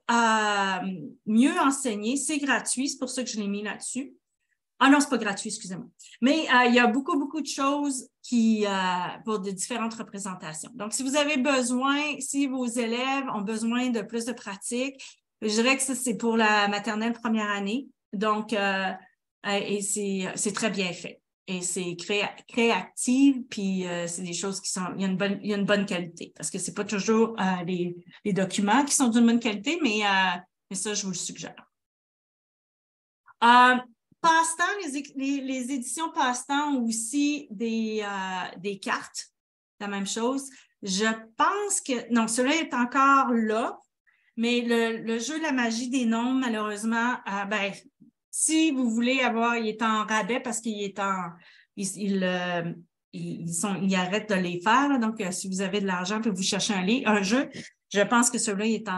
Mieux enseigner, c'est gratuit, c'est pour ça que je l'ai mis là-dessus. Ah non, c'est pas gratuit, excusez-moi. Mais il y a beaucoup de choses pour de différentes représentations. Donc, si vous avez besoin, si vos élèves ont besoin de plus de pratique, je dirais que ça, c'est pour la maternelle première année. Donc, et c'est très bien fait. Et c'est créatif, puis c'est des choses qui sont, il y a une bonne qualité. Parce que c'est pas toujours les documents qui sont d'une bonne qualité, mais ça, je vous le suggère. Passe-temps, les éditions Passe-temps ont aussi des cartes, la même chose. Je pense que, non, celui-là est encore là, mais le jeu de la magie des nombres, malheureusement, si vous voulez il est en rabais parce qu'il est ils arrêtent de les faire. Là, donc, si vous avez de l'argent et vous cherchez un jeu, je pense que celui-là est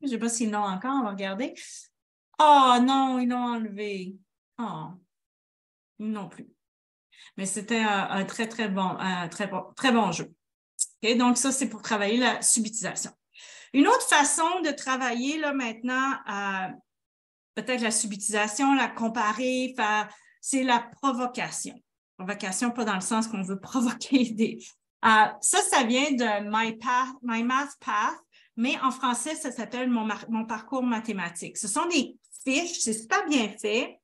je ne sais pas s'ils l'ont encore, on va regarder. Oh non, ils l'ont enlevé. Oh, ils n'ont plus. Mais c'était un très bon jeu. Okay? Donc, ça, c'est pour travailler la subitisation. Une autre façon de travailler là maintenant, peut-être la subitisation, la comparer, c'est la provocation. Provocation, pas dans le sens qu'on veut provoquer des. Ça vient de My Math Path, mais en français, ça s'appelle mon parcours mathématique. Ce sont des fiches, c'est super bien fait.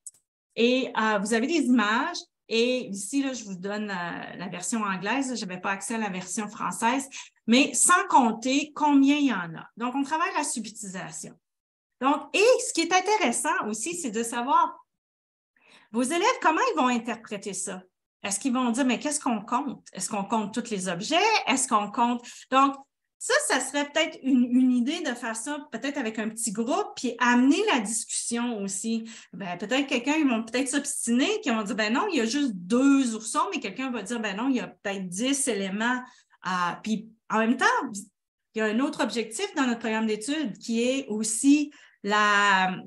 Et vous avez des images. Et ici, là, je vous donne la version anglaise. Je n'avais pas accès à la version française, mais sans compter combien il y en a. Donc, on travaille la subitisation. Donc, et ce qui est intéressant aussi, c'est de savoir vos élèves, comment ils vont interpréter ça? Est-ce qu'ils vont dire, mais qu'est-ce qu'on compte? Est-ce qu'on compte tous les objets? Est-ce qu'on compte? Donc, ça serait peut-être une idée de faire ça peut-être avec un petit groupe, puis amener la discussion aussi. Peut-être ils vont peut-être s'obstiner, qui vont dire, non, il y a juste 2 oursons, mais quelqu'un va dire, non, il y a peut-être 10 éléments. Puis en même temps, il y a un autre objectif dans notre programme d'études qui est aussi le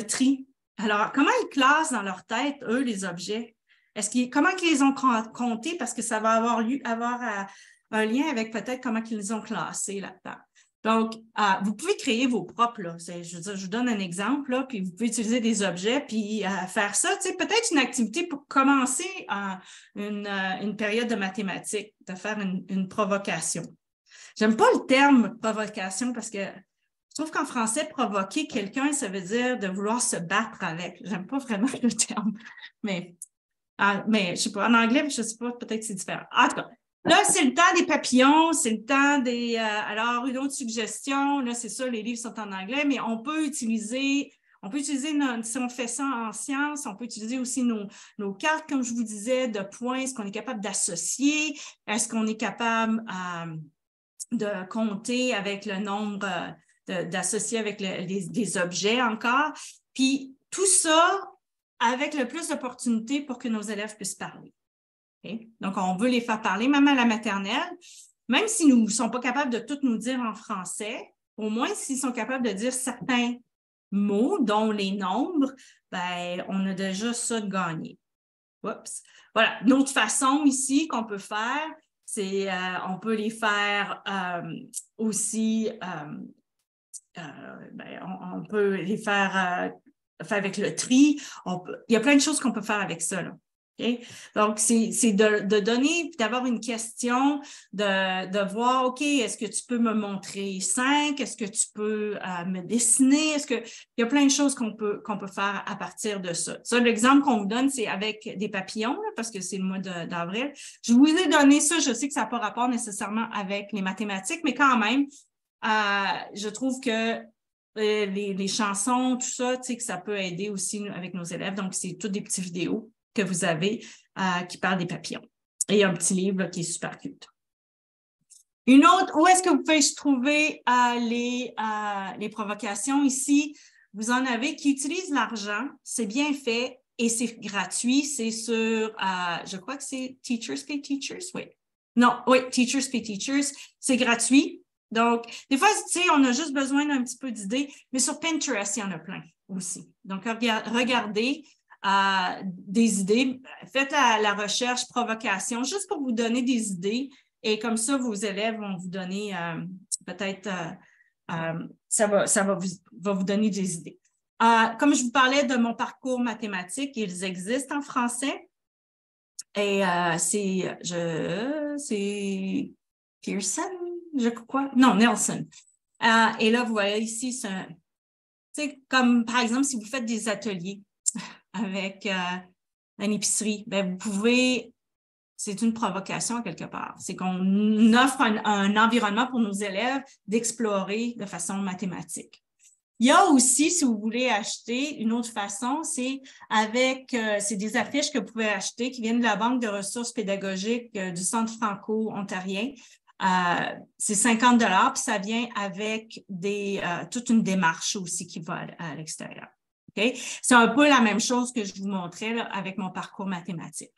tri. Alors, comment ils classent dans leur tête, eux, les objets? Comment ils les ont comptés? Parce que ça va avoir un lien avec peut-être comment ils les ont classés là-dedans. Donc, vous pouvez créer vos propres, là. Je veux dire, je vous donne un exemple, là, puis vous pouvez utiliser des objets, puis faire ça, peut-être une activité pour commencer une période de mathématiques, de faire une provocation. J'aime pas le terme provocation parce que je trouve qu'en français, provoquer quelqu'un, ça veut dire de vouloir se battre avec. J'aime pas vraiment le terme, mais je sais pas, en anglais, je sais pas, peut-être c'est différent. En tout cas, là, c'est le temps des papillons, c'est le temps des... alors, une autre suggestion, là, c'est ça, les livres sont en anglais, mais on peut utiliser si on fait ça en sciences, on peut utiliser aussi nos cartes, comme je vous disais, de points, est-ce qu'on est capable d'associer, est-ce qu'on est capable de compter avec le nombre, d'associer avec des objets encore. Puis tout ça avec le plus d'opportunités pour que nos élèves puissent parler. Okay? Donc, on veut les faire parler, même à la maternelle, même s'ils ne sont pas capables de tout nous dire en français, au moins s'ils sont capables de dire certains mots, dont les nombres, on a déjà ça de gagné. Oups. Voilà, une autre façon ici qu'on peut faire, c'est on peut les faire aussi, on peut les faire avec le tri. Il y a plein de choses qu'on peut faire avec ça, là. Okay? Donc, c'est de donner, d'avoir une question, de voir, OK, est-ce que tu peux me montrer 5? Est-ce que tu peux me dessiner? Il y a plein de choses qu'on peut faire à partir de ça. Ça, l'exemple qu'on vous donne, c'est avec des papillons, là, parce que c'est le mois d'avril. Je vous ai donné ça, je sais que ça n'a pas rapport nécessairement avec les mathématiques, mais quand même, je trouve que les chansons, tout ça, tu sais, que ça peut aider aussi avec nos élèves. Donc, c'est toutes des petites vidéos que vous avez qui parlent des papillons. Et un petit livre là, qui est super cute. Une autre, où est-ce que vous pouvez trouver les provocations ici? Vous en avez qui utilisent l'argent, c'est bien fait et c'est gratuit. C'est sur, je crois que c'est Teachers Pay Teachers, oui. Non, oui, Teachers Pay Teachers, c'est gratuit. Donc, des fois, tu sais, on a juste besoin d'un petit peu d'idées, mais sur Pinterest, il y en a plein aussi. Donc, regardez des idées, faites la recherche provocation, juste pour vous donner des idées. Et comme ça, vos élèves vont vous donner peut-être, ça va vous donner des idées. Comme je vous parlais de mon parcours mathématique, ils existent en français. Et c'est Pearson, je crois. Non, Nelson. Et là, vous voyez ici, c'est comme par exemple, si vous faites des ateliers avec une épicerie, ben, vous pouvez. C'est une provocation quelque part. C'est qu'on offre un environnement pour nos élèves d'explorer de façon mathématique. Il y a aussi, si vous voulez acheter, une autre façon, c'est c'est des affiches que vous pouvez acheter qui viennent de la Banque de ressources pédagogiques du Centre franco-ontarien. C'est 50 $, puis ça vient avec toute une démarche aussi qui va à l'extérieur. Okay? C'est un peu la même chose que je vous montrais là, avec mon parcours mathématique.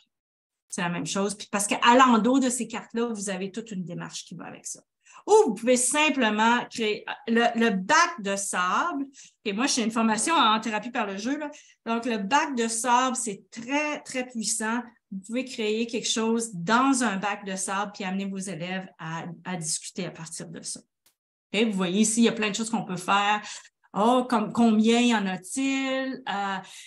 C'est la même chose. Puis parce qu'à l'endos de ces cartes-là, vous avez toute une démarche qui va avec ça. Ou vous pouvez simplement créer le bac de sable. Et moi, j'ai une formation en thérapie par le jeu, là. Donc, le bac de sable, c'est très, très puissant. Vous pouvez créer quelque chose dans un bac de sable puis amener vos élèves à discuter à partir de ça. Okay? Vous voyez ici, il y a plein de choses qu'on peut faire. Oh, combien y en a-t-il?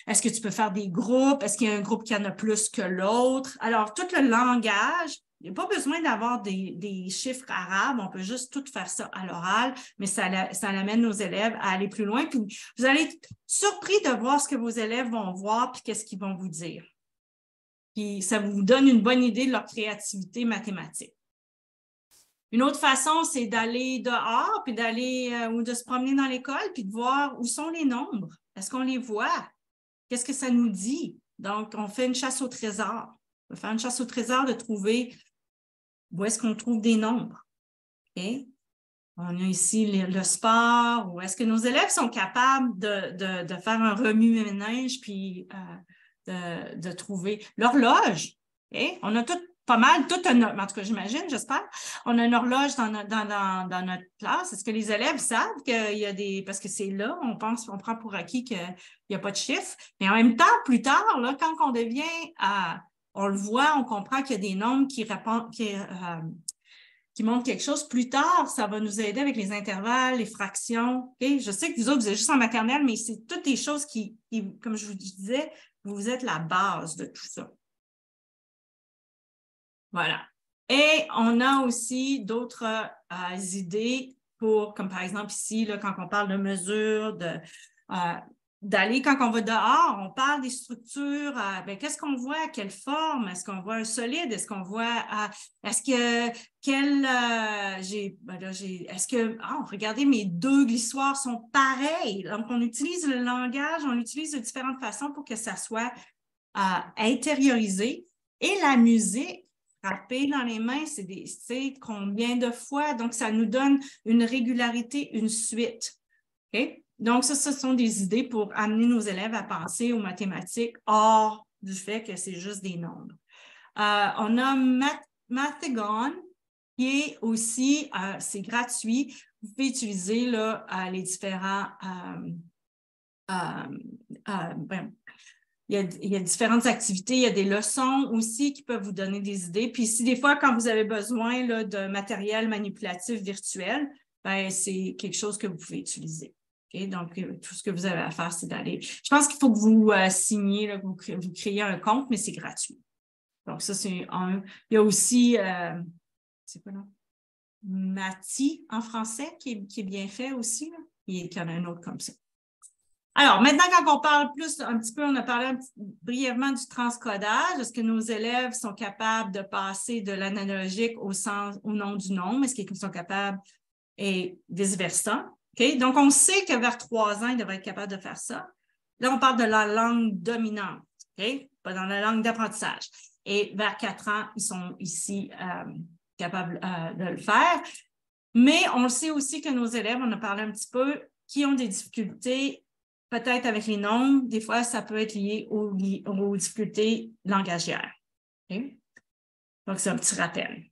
Est-ce que tu peux faire des groupes? Est-ce qu'il y a un groupe qui en a plus que l'autre? Alors, tout le langage, il n'y a pas besoin d'avoir des chiffres arabes. On peut juste tout faire ça à l'oral, mais ça amène nos élèves à aller plus loin. Puis vous allez être surpris de voir ce que vos élèves vont voir puis qu'est-ce qu'ils vont vous dire. Puis ça vous donne une bonne idée de leur créativité mathématique. Une autre façon, c'est d'aller dehors, puis ou de se promener dans l'école, puis de voir où sont les nombres. Est-ce qu'on les voit? Qu'est-ce que ça nous dit? Donc, on fait une chasse au trésor. On va faire une chasse au trésor de trouver où est-ce qu'on trouve des nombres. Okay? On a ici le sport, où est-ce que nos élèves sont capables de faire un remue-ménage, puis de trouver l'horloge. Okay? On a pas mal, en tout cas, j'imagine, j'espère, on a une horloge dans notre classe. Est-ce que les élèves savent qu'il y a parce que c'est là, on prend pour acquis qu'il n'y a pas de chiffre. Mais en même temps, plus tard, là, quand on devient on le voit, on comprend qu'il y a des nombres qui montrent quelque chose. Plus tard, ça va nous aider avec les intervalles, les fractions. Okay? Je sais que vous autres, vous êtes juste en maternelle, mais c'est toutes des choses qui, comme je vous disais, vous êtes la base de tout ça. Voilà. Et on a aussi d'autres idées comme par exemple ici, là, quand on parle de mesures, d'aller, quand on va dehors, on parle des structures, qu'est-ce qu'on voit, quelle forme, est-ce qu'on voit un solide, est-ce qu'on voit, est-ce que, regardez, mes 2 glissoires sont pareils. Donc, on utilise le langage, on l'utilise de différentes façons pour que ça soit intériorisé. Et la musique, frapper dans les mains, c'est combien de fois? Donc, ça nous donne une régularité, une suite. Okay? Donc, ce sont des idées pour amener nos élèves à penser aux mathématiques hors du fait que c'est juste des nombres. On a Mathagon, qui est aussi, c'est gratuit. Vous pouvez utiliser là, les différents... il y a différentes activités, il y a des leçons aussi qui peuvent vous donner des idées. Puis si des fois, quand vous avez besoin là, de matériel manipulatif virtuel, c'est quelque chose que vous pouvez utiliser. Okay? Donc, tout ce que vous avez à faire, c'est d'aller... Je pense qu'il faut que vous signiez, là, que vous créez un compte, mais c'est gratuit. Donc, ça, c'est un... Il y a aussi... c'est quoi, là? Mati en français, qui est bien fait aussi. Là. Il y en a un autre comme ça. Alors, maintenant, quand on parle plus un petit peu, on a parlé brièvement du transcodage. Est-ce que nos élèves sont capables de passer de l'analogique au nom du nombre? Est-ce qu'ils sont capables et vice-versa? Okay? Donc, on sait que vers 3 ans, ils devraient être capables de faire ça. Là, on parle de la langue dominante. Okay? Pas dans la langue d'apprentissage. Et vers 4 ans, ils sont ici capables de le faire. Mais on le sait aussi que nos élèves, on a parlé un petit peu, qui ont des difficultés peut-être avec les nombres, des fois, ça peut être lié aux difficultés langagières. Okay? Donc, c'est un petit rappel.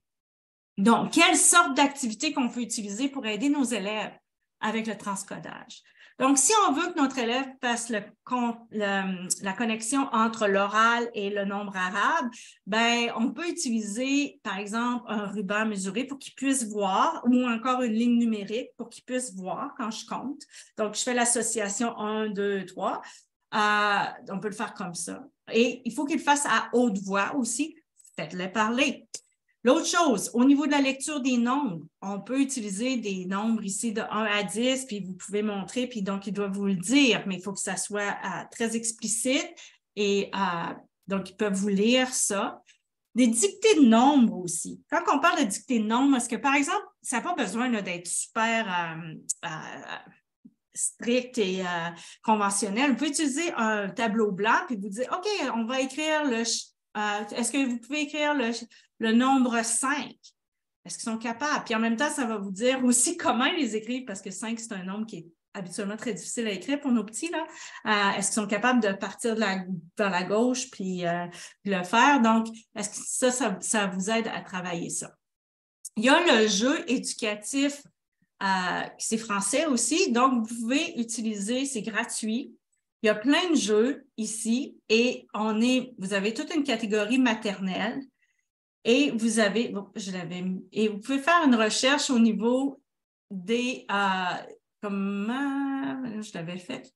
Donc, quelle sorte d'activité qu'on peut utiliser pour aider nos élèves avec le transcodage? Donc, si on veut que notre élève fasse la connexion entre l'oral et le nombre arabe, ben, on peut utiliser, par exemple, un ruban mesuré pour qu'il puisse voir ou encore une ligne numérique pour qu'il puisse voir quand je compte. Donc, je fais l'association 1, 2, 3. On peut le faire comme ça. Et il faut qu'il le fasse à haute voix aussi. Faites-le parler. L'autre chose, au niveau de la lecture des nombres, on peut utiliser des nombres ici de 1 à 10, puis vous pouvez montrer, puis donc il doit vous le dire, mais il faut que ça soit très explicite et donc ils peuvent vous lire ça. Des dictées de nombres aussi. Quand on parle de dictées de nombres, est-ce que par exemple, ça n'a pas besoin d'être super strict et conventionnel. Vous pouvez utiliser un tableau blanc, puis vous dire, OK, on va écrire est-ce que vous pouvez écrire le nombre 5? Est-ce qu'ils sont capables? Puis en même temps, ça va vous dire aussi comment ils les écrivent, parce que 5, c'est un nombre qui est habituellement très difficile à écrire pour nos petits. Là. Est-ce qu'ils sont capables de partir vers la gauche puis le faire? Donc, est-ce que ça vous aide à travailler ça? Il y a le jeu éducatif, c'est français aussi, donc vous pouvez utiliser, c'est gratuit. Il y a plein de jeux ici et vous avez toute une catégorie maternelle. Et vous avez, bon, je l'avais mis, et vous pouvez faire une recherche au niveau des, comment, je l'avais fait,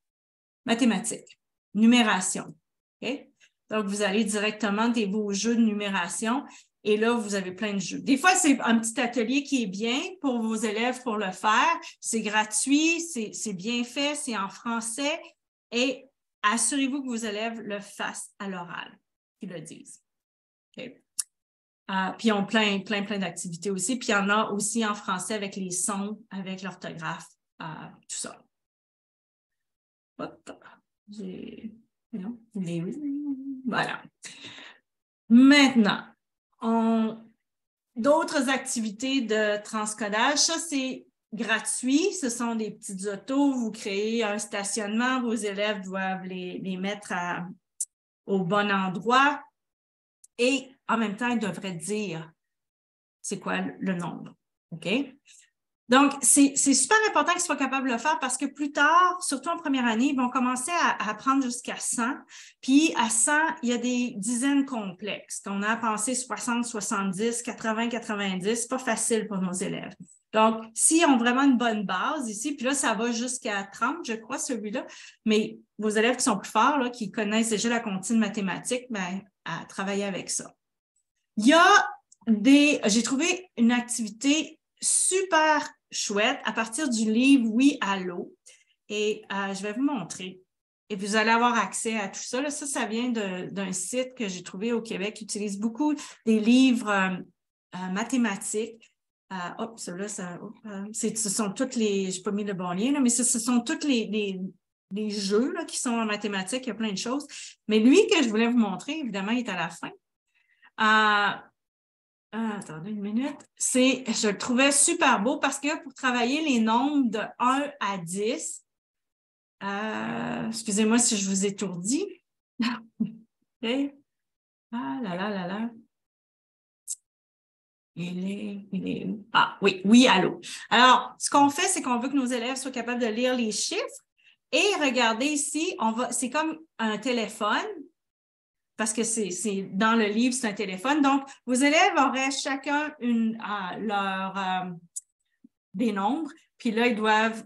mathématiques, numération. Okay? Donc, vous allez directement dans vos jeux de numération et là, vous avez plein de jeux. Des fois, c'est un petit atelier qui est bien pour vos élèves pour le faire. C'est gratuit, c'est bien fait, c'est en français et assurez-vous que vos élèves le fassent à l'oral, qu'ils le disent. Okay? Puis ils ont plein d'activités aussi. Puis il y en a aussi en français avec les sons, avec l'orthographe, tout ça. Voilà. Maintenant, d'autres activités de transcodage, ça c'est gratuit. Ce sont des petites autos. Vous créez un stationnement. Vos élèves doivent les mettre au bon endroit. Et en même temps, ils devraient dire c'est quoi le nombre. OK? Donc, c'est super important qu'ils soient capables de le faire parce que plus tard, surtout en première année, ils vont commencer à apprendre jusqu'à 100. Puis à 100, il y a des dizaines complexes. On a pensé 60, 70, 80, 90. C'est pas facile pour nos élèves. Donc, s'ils ont vraiment une bonne base ici, puis là, ça va jusqu'à 30, je crois, celui-là, mais vos élèves qui sont plus forts, là, qui connaissent déjà la comptine mathématique, bien, à travailler avec ça. Il y a j'ai trouvé une activité super chouette à partir du livre Oui, allô. Et je vais vous montrer. Et vous allez avoir accès à tout ça. Là, ça vient d'un site que j'ai trouvé au Québec qui utilise beaucoup des livres mathématiques. Celui-là, ce sont toutes les. Je n'ai pas mis le bon lien, là, mais ce sont tous les jeux là, qui sont en mathématiques. Il y a plein de choses. Mais lui que je voulais vous montrer, évidemment, il est à la fin. Attendez une minute. Je le trouvais super beau parce que pour travailler les nombres de 1 à 10, excusez-moi si je vous étourdis. Okay. Ah là là là là. Il est où? Ah oui, allô. Alors, ce qu'on fait, c'est qu'on veut que nos élèves soient capables de lire les chiffres et regardez ici, c'est comme un téléphone. Parce que c'est dans le livre, c'est un téléphone. Donc, vos élèves auraient chacun des nombres. Puis là, ils doivent,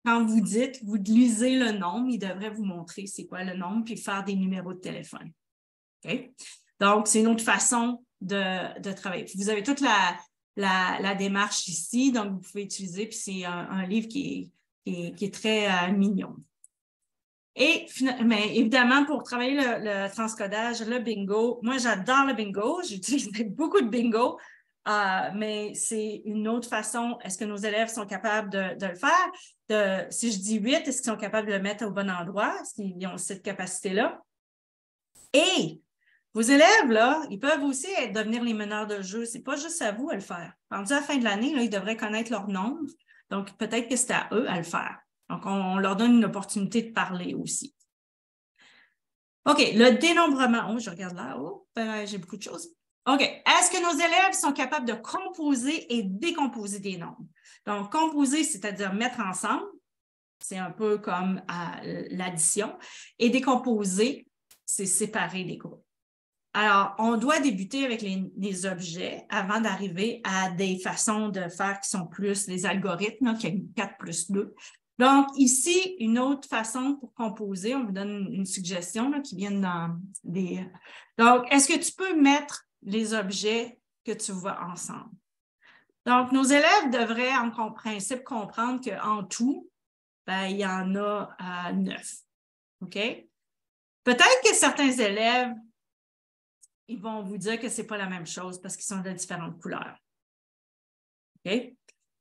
quand vous lisez le nombre, ils devraient vous montrer c'est quoi le nombre, puis faire des numéros de téléphone. Okay? Donc, c'est une autre façon de travailler. Puis vous avez toute la démarche ici, donc vous pouvez utiliser, puis c'est un livre qui est très mignon. Mais évidemment, pour travailler le transcodage, le bingo, moi, j'adore le bingo. J'utilise beaucoup de bingo, mais c'est une autre façon. Est-ce que nos élèves sont capables de le faire? Si je dis 8, est-ce qu'ils sont capables de le mettre au bon endroit? Est-ce qu'ils ont cette capacité-là? Et vos élèves, là, ils peuvent aussi devenir les meneurs de jeu. Ce n'est pas juste à vous à le faire. Rendu à la fin de l'année, là, ils devraient connaître leur nombre. Donc, peut-être que c'est à eux à le faire. Donc, on leur donne une opportunité de parler aussi. OK, le dénombrement. Oh, je regarde là. Oh, ben, j'ai beaucoup de choses. OK. Est-ce que nos élèves sont capables de composer et décomposer des nombres? Donc, composer, c'est-à-dire mettre ensemble. C'est un peu comme l'addition. Et décomposer, c'est séparer les groupes. Alors, on doit débuter avec les objets avant d'arriver à des façons de faire qui sont plus les algorithmes, là, qui est 4 plus 2. Donc, ici, une autre façon pour composer, on vous donne une suggestion là, qui vient dans des... Donc, est-ce que tu peux mettre les objets que tu vois ensemble? Donc, nos élèves devraient, en principe, comprendre qu'en tout, ben, il y en a 9. OK? Peut-être que certains élèves, ils vont vous dire que ce n'est pas la même chose parce qu'ils sont de différentes couleurs. OK?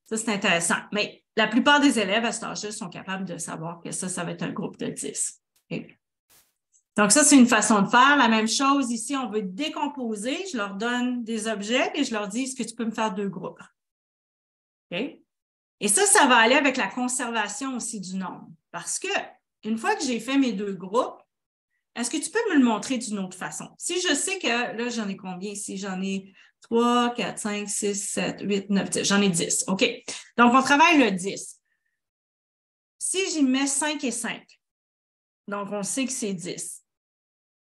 Ça, c'est intéressant. Mais la plupart des élèves à cet âge-là sont capables de savoir que ça va être un groupe de 10. OK? Donc, ça, c'est une façon de faire. La même chose ici, on veut décomposer. Je leur donne des objets et je leur dis, est-ce que tu peux me faire 2 groupes? OK? Et ça va aller avec la conservation aussi du nombre. Parce que une fois que j'ai fait mes 2 groupes, est-ce que tu peux me le montrer d'une autre façon? Si je sais que, là, j'en ai combien ici? J'en ai 3, 4, 5, 6, 7, 8, 9, 10. J'en ai 10. OK. Donc, on travaille le 10. Si j'y mets 5 et 5, donc on sait que c'est 10.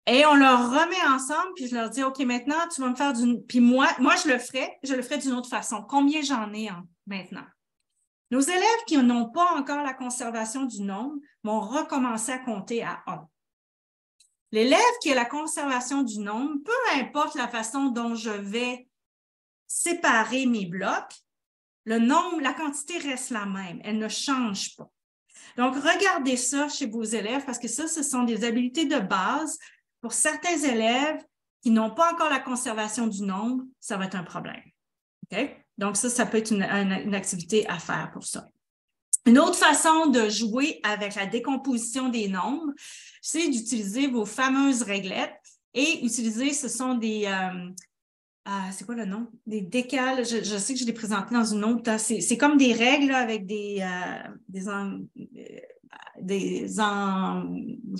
Et on leur remet ensemble, puis je leur dis, OK, maintenant, tu vas me faire d'une... Puis moi, je le ferai d'une autre façon. Combien j'en ai maintenant? Nos élèves qui n'ont pas encore la conservation du nombre vont recommencer à compter à 1. L'élève qui a la conservation du nombre, peu importe la façon dont je vais séparer mes blocs, le nombre, la quantité reste la même, elle ne change pas. Donc, regardez ça chez vos élèves parce que ça, ce sont des habiletés de base. Pour certains élèves qui n'ont pas encore la conservation du nombre, ça va être un problème. OK? Donc, ça peut être une activité à faire pour ça. Une autre façon de jouer avec la décomposition des nombres, c'est d'utiliser vos fameuses réglettes et utiliser, ce sont des, c'est quoi le nom? Des décales, je sais que je l'ai présenté dans une autre, c'est comme des règles là, avec je sais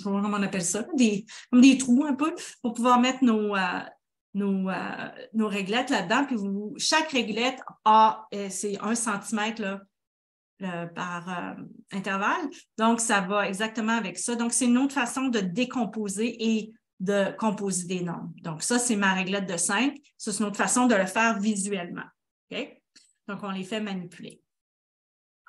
pas comment on appelle ça, comme des trous un peu, pour pouvoir mettre nos réglettes là-dedans. Puis chaque réglette c'est 1 centimètre là, par intervalle. Donc, ça va exactement avec ça. Donc, c'est une autre façon de décomposer et de composer des nombres. Donc, ça, c'est ma réglette de 5. Ça, c'est une autre façon de le faire visuellement. OK? Donc, on les fait manipuler.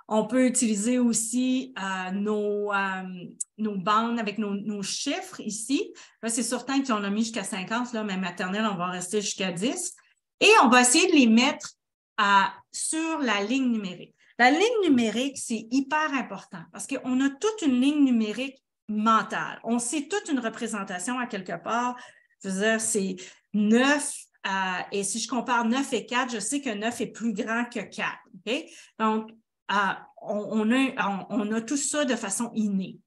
On peut utiliser aussi nos bandes avec nos chiffres ici. Là, c'est certain qu'on a mis jusqu'à 50, là, mais maternelle, on va rester jusqu'à 10. Et on va essayer de les mettre sur la ligne numérique. La ligne numérique, c'est hyper important parce qu'on a toute une ligne numérique mentale. On sait toute une représentation à quelque part. Je veux dire, c'est 9 et si je compare 9 et 4, je sais que 9 est plus grand que 4. Okay? Donc, on a tout ça de façon innée.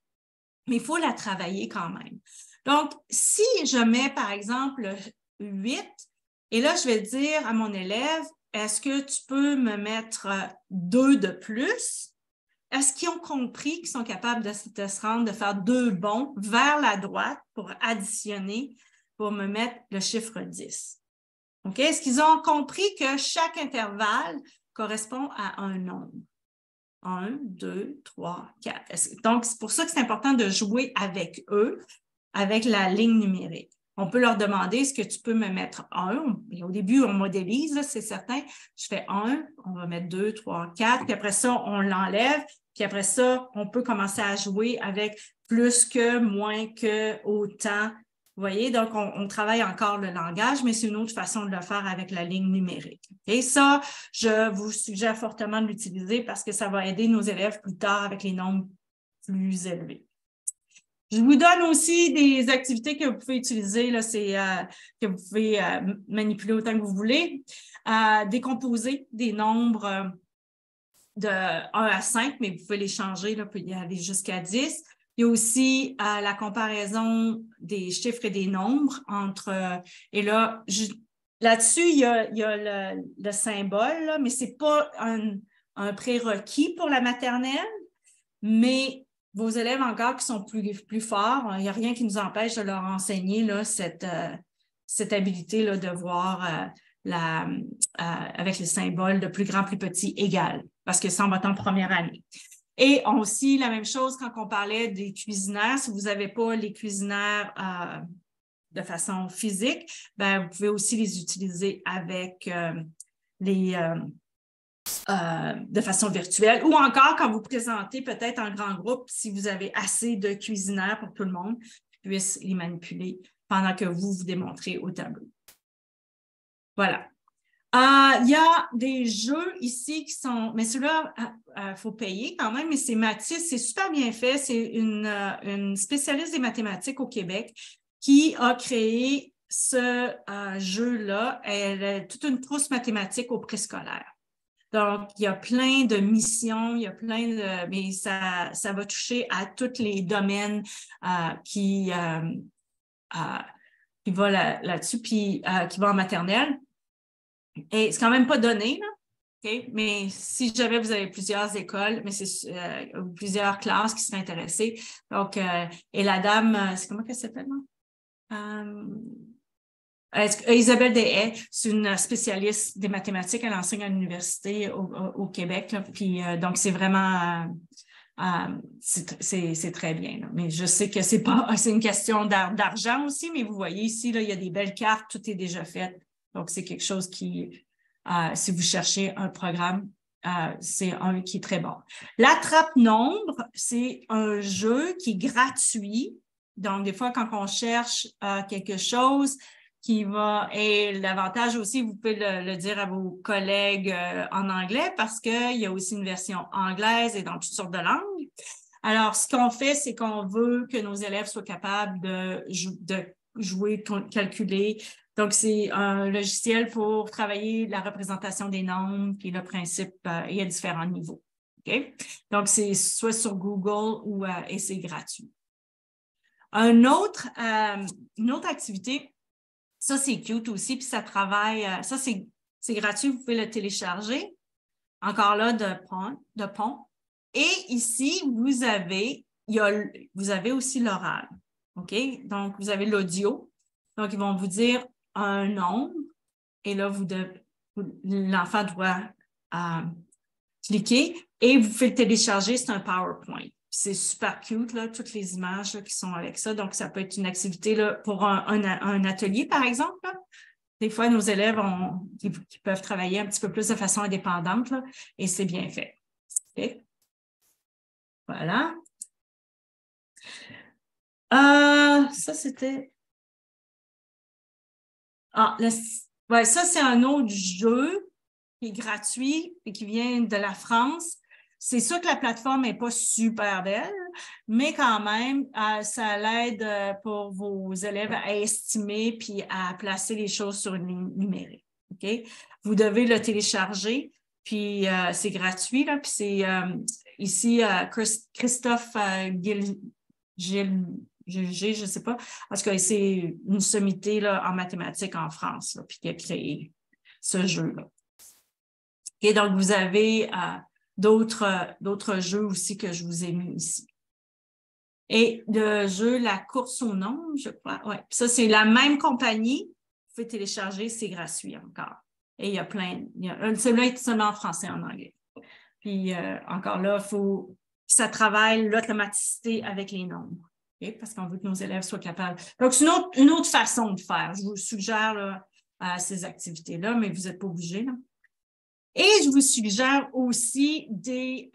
Mais il faut la travailler quand même. Donc, si je mets, par exemple, 8, et là, je vais dire à mon élève, est-ce que tu peux me mettre 2 de plus? Est-ce qu'ils ont compris qu'ils sont capables de se rendre, de faire 2 bonds vers la droite pour additionner, pour me mettre le chiffre 10? OK? Est-ce qu'ils ont compris que chaque intervalle correspond à un nombre? 1, 2, 3, 4. Donc, c'est pour ça que c'est important de jouer avec eux, avec la ligne numérique. On peut leur demander, est-ce que tu peux me mettre 1? Et au début, on modélise, c'est certain. Je fais 1, on va mettre 2, 3, 4, puis après ça, on l'enlève. Puis après ça, on peut commencer à jouer avec plus que, moins que, autant. Vous voyez, donc on travaille encore le langage, mais c'est une autre façon de le faire avec la ligne numérique. Et ça, je vous suggère fortement de l'utiliser parce que ça va aider nos élèves plus tard avec les nombres plus élevés. Je vous donne aussi des activités que vous pouvez utiliser, là, que vous pouvez manipuler autant que vous voulez. Décomposer des nombres de 1 à 5, mais vous pouvez les changer, là, vous pouvez y aller jusqu'à 10. Il y a aussi la comparaison des chiffres et des nombres et là, là-dessus, il y a le symbole, là, mais ce n'est pas un prérequis pour la maternelle, mais vos élèves encore qui sont plus forts, il n'y a rien qui nous empêche de leur enseigner là, cette habilité là, de voir avec les symboles de plus grand, plus petit, égal, parce que ça, on va être en première année. Et aussi, la même chose quand on parlait des cuisinaires, si vous n'avez pas les cuisinaires de façon physique, ben, vous pouvez aussi les utiliser avec de façon virtuelle ou encore quand vous présentez peut-être en grand groupe, si vous avez assez de cuisinaires pour tout le monde, qui puissent les manipuler pendant que vous démontrez au tableau. Voilà. Il y a des jeux ici qui sont, mais ceux-là, il faut payer quand même, mais c'est Mathis, c'est super bien fait. C'est une spécialiste des mathématiques au Québec qui a créé ce jeu-là. Elle a toute une trousse mathématique au préscolaire. Donc, il y a plein de missions, il y a plein de, mais ça va toucher à tous les domaines qui vont là-dessus, puis qui vont en maternelle. Et c'est quand même pas donné, là. Okay? Mais si jamais vous avez plusieurs écoles, mais c'est plusieurs classes qui seraient intéressées. Donc, et la dame, c'est comment qu'elle s'appelle, non? Isabelle Deshaies, c'est une spécialiste des mathématiques. Elle enseigne à l'université au Québec. Là, puis, donc, c'est vraiment c'est très bien. Là. Mais je sais que c'est une question d'argent aussi, mais vous voyez ici, là, il y a des belles cartes, tout est déjà fait. Donc, c'est quelque chose qui, si vous cherchez un programme, c'est un qui est très bon. L'attrape-nombre, c'est un jeu qui est gratuit. Donc, des fois, quand on cherche quelque chose qui va, et l'avantage aussi, vous pouvez le dire à vos collègues en anglais parce qu'il y a aussi une version anglaise et dans toutes sortes de langues. Alors, ce qu'on fait, c'est qu'on veut que nos élèves soient capables de jouer, calculer. Donc, c'est un logiciel pour travailler la représentation des nombres, puis le principe, il y a différents niveaux. Okay? Donc, c'est soit sur Google et c'est gratuit. Une autre activité, ça, c'est cute aussi, puis ça travaille, ça, c'est gratuit, vous pouvez le télécharger. Encore là, de pont. Et ici, vous avez aussi l'oral. OK? Donc, vous avez l'audio. Donc, ils vont vous dire un nombre et là, l'enfant doit cliquer et vous faites le télécharger, c'est un PowerPoint. C'est super cute, là, toutes les images là, qui sont avec ça. Donc, ça peut être une activité là, pour un atelier, par exemple. Là. Des fois, nos élèves qui peuvent travailler un petit peu plus de façon indépendante là, et c'est bien fait. Okay. Voilà. Ça, c'était... ouais, ça, c'est un autre jeu qui est gratuit et qui vient de la France. C'est sûr que la plateforme n'est pas super belle, mais quand même, ça l'aide pour vos élèves à estimer puis à placer les choses sur une ligne numérique. Okay? Vous devez le télécharger, puis c'est gratuit. Là, puis c'est ici Christophe Gilger, je ne sais pas, parce que c'est une sommité là, en mathématiques en France, là, puis qui a créé ce jeu-là. Et donc, vous avez d'autres jeux aussi que je vous ai mis ici. Et le jeu La course au nombre, je crois. Ouais. Ça, c'est la même compagnie. Vous pouvez télécharger, c'est gratuit encore. Et il y a plein. Celui-là est seulement en français et en anglais. Puis encore là, ça travaille l'automaticité avec les nombres. Okay? Parce qu'on veut que nos élèves soient capables. Donc, c'est une autre façon de faire. Je vous suggère là, ces activités-là, mais vous n'êtes pas obligés. Là. Et je vous suggère aussi des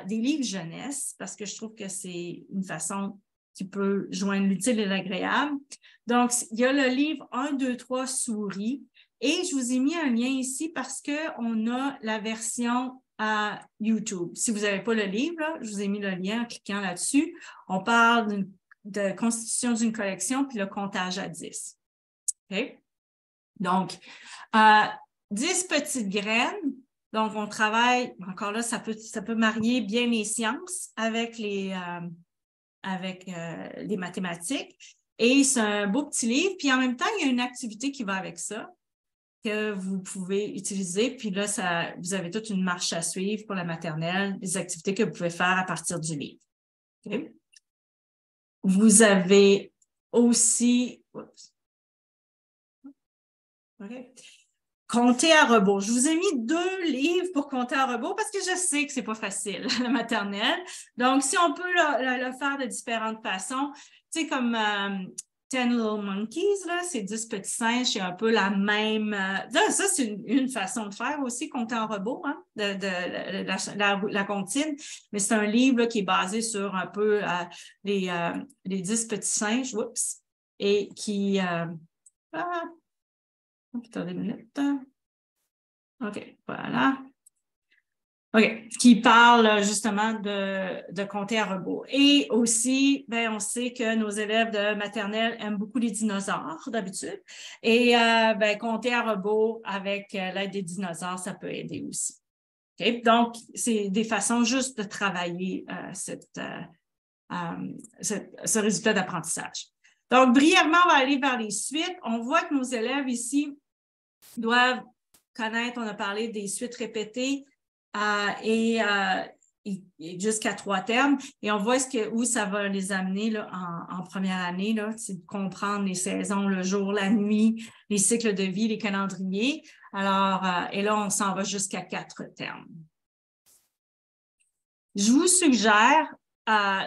livres jeunesse parce que je trouve que c'est une façon qui peut joindre l'utile et l'agréable. Donc, il y a le livre 1, 2, 3 souris et je vous ai mis un lien ici parce qu'on a la version YouTube. Si vous n'avez pas le livre, là, je vous ai mis le lien en cliquant là-dessus. On parle de constitution d'une collection puis le comptage à 10. Okay? Donc, 10 petites graines. Donc, on travaille, encore là, ça peut marier bien les sciences avec avec les mathématiques. Et c'est un beau petit livre. Puis en même temps, il y a une activité qui va avec ça que vous pouvez utiliser. Puis là, vous avez toute une marche à suivre pour la maternelle, des activités que vous pouvez faire à partir du livre. Okay? Vous avez aussi... Okay. Compter à rebours. Je vous ai mis 2 livres pour compter à rebours parce que je sais que c'est pas facile, la maternelle. Donc, si on peut le faire de différentes façons, tu sais, comme 10 Little Monkeys, là, c'est 10 petits singes, c'est un peu la même... ça, c'est une façon de faire aussi, compter en rebours, hein, la comptine. Mais c'est un livre là, qui est basé sur un peu les 10 petits singes, oups, et qui... attendez une minute. OK, voilà. OK, qui parle justement de compter à rebours. Et aussi, on sait que nos élèves de maternelle aiment beaucoup les dinosaures d'habitude. Et compter à rebours avec l'aide des dinosaures, ça peut aider aussi. Okay? Donc, c'est des façons juste de travailler ce résultat d'apprentissage. Donc, brièvement, on va aller vers les suites. On voit que nos élèves ici doivent connaître, on a parlé des suites répétées et jusqu'à 3 termes. Et on voit où ça va les amener là, en première année, c'est de comprendre les saisons, le jour, la nuit, les cycles de vie, les calendriers. Alors, et là, on s'en va jusqu'à 4 termes. Je vous suggère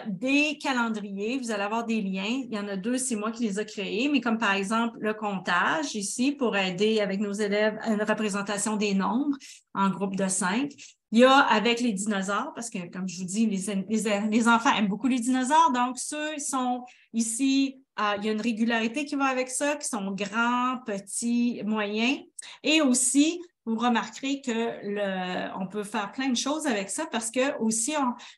des calendriers, vous allez avoir des liens. Il y en a 2, c'est moi qui les ai créés, mais comme par exemple le comptage ici pour aider avec nos élèves à une représentation des nombres en groupe de 5. Il y a avec les dinosaures, parce que comme je vous dis, les enfants aiment beaucoup les dinosaures, donc ceux sont ici, il y a une régularité qui va avec ça, qui sont grands, petits, moyens, et aussi vous remarquerez qu'on peut faire plein de choses avec ça parce que aussi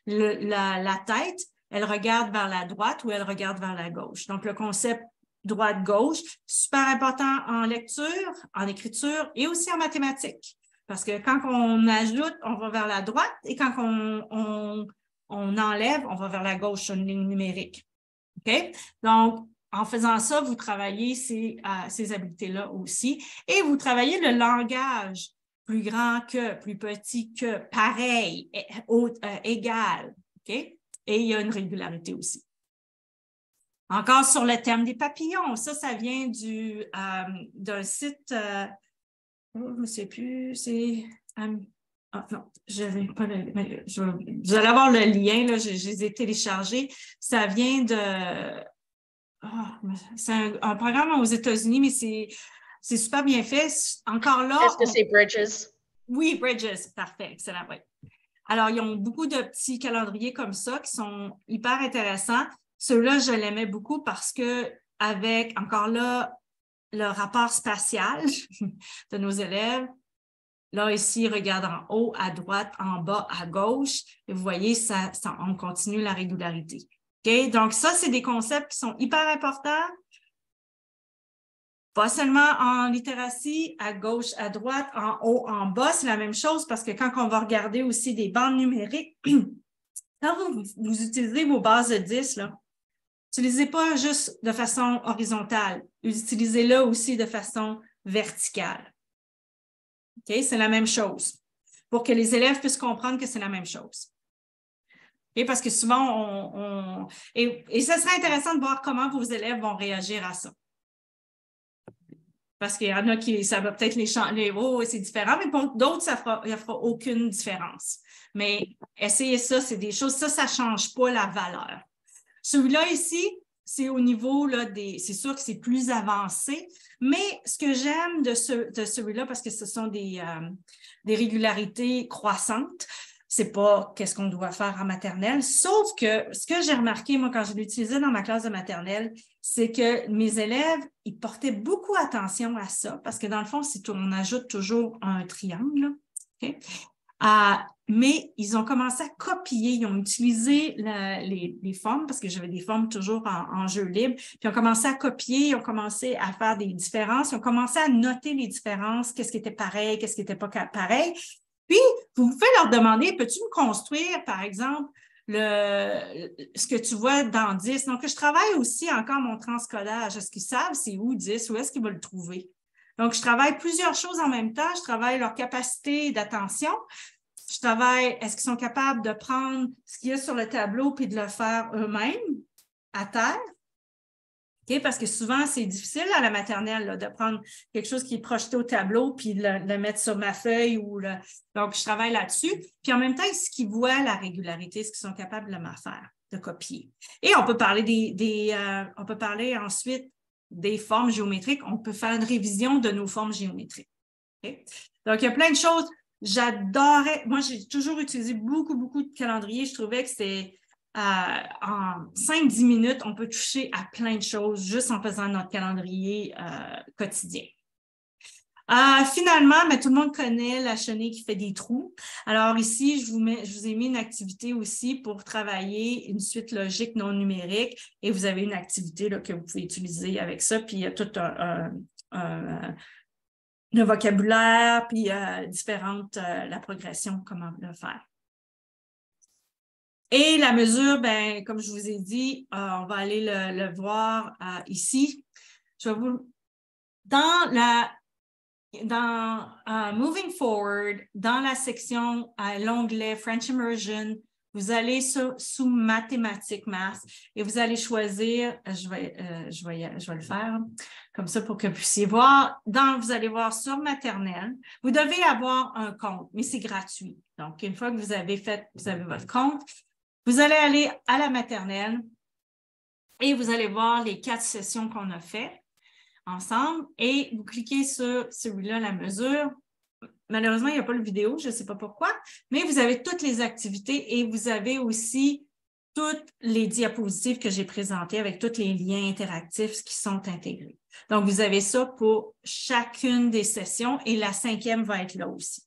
la tête, elle regarde vers la droite ou elle regarde vers la gauche. Donc, le concept droite-gauche, super important en lecture, en écriture et aussi en mathématiques. Parce que quand on ajoute, on va vers la droite et quand on enlève, on va vers la gauche sur une ligne numérique. OK? Donc, en faisant ça, vous travaillez ces habiletés-là aussi et vous travaillez le langage plus grand que, plus petit que, pareil, égal. OK? Et il y a une régularité aussi. Encore sur le thème des papillons, ça vient d'un site, je ne sais plus, c'est... non, je vais pas vous allez avoir le lien, là, je les ai téléchargés. Ça vient de... c'est un programme aux États-Unis, mais c'est super bien fait. Encore là... Est-ce que c'est Bridges? Oui, Bridges. Parfait. Excellent, oui. Alors, ils ont beaucoup de petits calendriers comme ça qui sont hyper intéressants. Ceux-là, je l'aimais beaucoup parce que avec, encore là, le rapport spatial de nos élèves, là, ici, regarde en haut, à droite, en bas, à gauche. Et vous voyez, on continue la régularité. Okay? Donc, ça, c'est des concepts qui sont hyper importants. Pas seulement en littératie, à gauche, à droite, en haut, en bas, c'est la même chose parce que quand on va regarder aussi des bandes numériques, quand vous utilisez vos bases de 10, là, utilisez pas juste de façon horizontale, utilisez-le aussi de façon verticale. Okay? C'est la même chose pour que les élèves puissent comprendre que c'est la même chose. Et parce que souvent, et ça serait intéressant de voir comment vos élèves vont réagir à ça. Parce qu'il y en a qui, ça va peut-être c'est différent, mais pour d'autres, il ne fera aucune différence. Mais essayez ça, c'est des choses, ça ne change pas la valeur. Celui-là ici, c'est au niveau, là, c'est sûr que c'est plus avancé, mais ce que j'aime de celui-là, parce que ce sont des régularités croissantes, c'est pas qu'est-ce qu'on doit faire en maternelle, sauf que ce que j'ai remarqué, moi, quand je l'utilisais dans ma classe de maternelle, c'est que mes élèves, ils portaient beaucoup attention à ça, parce que dans le fond, on ajoute toujours un triangle, okay? Mais ils ont commencé à copier, ils ont utilisé les formes, parce que j'avais des formes toujours en jeu libre, puis ils ont commencé à copier, ils ont commencé à faire des différences, ils ont commencé à noter les différences, qu'est-ce qui était pareil, qu'est-ce qui n'était pas pareil. Puis, vous pouvez leur demander, peux-tu me construire, par exemple, ce que tu vois dans 10. Donc, je travaille aussi encore mon transcodage. Est-ce qu'ils savent c'est où 10? Où est-ce qu'ils vont le trouver? Donc, je travaille plusieurs choses en même temps. Je travaille leur capacité d'attention. Je travaille, est-ce qu'ils sont capables de prendre ce qu'il y a sur le tableau puis de le faire eux-mêmes à terre? Okay? Parce que souvent, c'est difficile à la maternelle là, de prendre quelque chose qui est projeté au tableau puis de le mettre sur ma feuille. Donc, je travaille là-dessus. Puis en même temps, est-ce qu'ils voient la régularité? Est-ce qu'ils sont capables de le faire, de copier? Et on peut parler on peut parler ensuite des formes géométriques. On peut faire une révision de nos formes géométriques. Okay? Donc, il y a plein de choses. J'adorais, moi, j'ai toujours utilisé beaucoup de calendriers. Je trouvais que c'était en 5-10 minutes, on peut toucher à plein de choses juste en faisant notre calendrier quotidien. Finalement, tout le monde connaît la chenille qui fait des trous. Alors ici, je vous ai mis une activité aussi pour travailler une suite logique non numérique et vous avez une activité là, que vous pouvez utiliser avec ça. Puis il y a tout le vocabulaire, puis la progression, comment le faire. Et la mesure, comme je vous ai dit, on va aller le voir ici. Je vais vous... Dans Moving Forward, dans la section, l'onglet French Immersion, vous allez sous Mathématiques, Math, et vous allez choisir, je vais le faire comme ça pour que vous puissiez voir. Vous allez voir sur maternelle, vous devez avoir un compte, mais c'est gratuit. Donc, une fois que vous avez votre compte, vous allez aller à la maternelle et vous allez voir les 4 sessions qu'on a faites ensemble et vous cliquez sur celui-là, la mesure. Malheureusement, il n'y a pas de vidéo, je ne sais pas pourquoi, mais vous avez toutes les activités et vous avez aussi toutes les diapositives que j'ai présentées avec tous les liens interactifs qui sont intégrés. Donc, vous avez ça pour chacune des sessions et la 5e va être là aussi.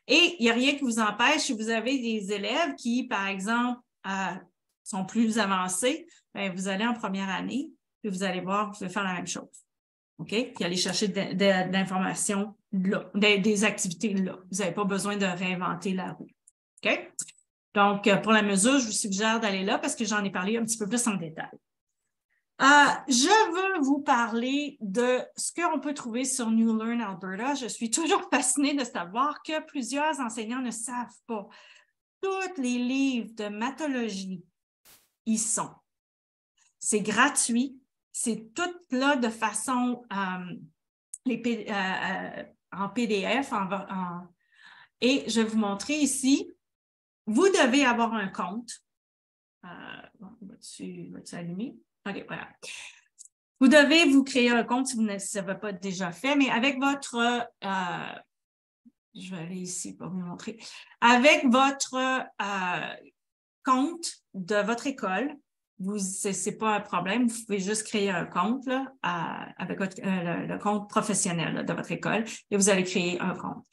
Et il n'y a rien qui vous empêche, si vous avez des élèves qui, par exemple, sont plus avancés, vous allez en première année, puis vous allez voir, vous pouvez faire la même chose. OK? Puis aller chercher de l'information là, des activités là. Vous n'avez pas besoin de réinventer la roue. OK? Donc, pour la mesure, je vous suggère d'aller là parce que j'en ai parlé un petit peu plus en détail. Je veux vous parler de ce qu'on peut trouver sur New Learn Alberta. Je suis toujours fascinée de savoir que plusieurs enseignants ne savent pas. Tous les livres de mathologie y sont. C'est gratuit. C'est tout là de façon en PDF. Et je vais vous montrer ici. Vous devez avoir un compte. Va-tu allumer? OK, voilà. Vous devez vous créer un compte si vous ne l'avez pas déjà fait, mais avec votre... je vais aller ici pour vous montrer. Avec votre compte de votre école, ce n'est pas un problème, vous pouvez juste créer un compte là, avec le compte professionnel là, de votre école et vous allez créer un compte.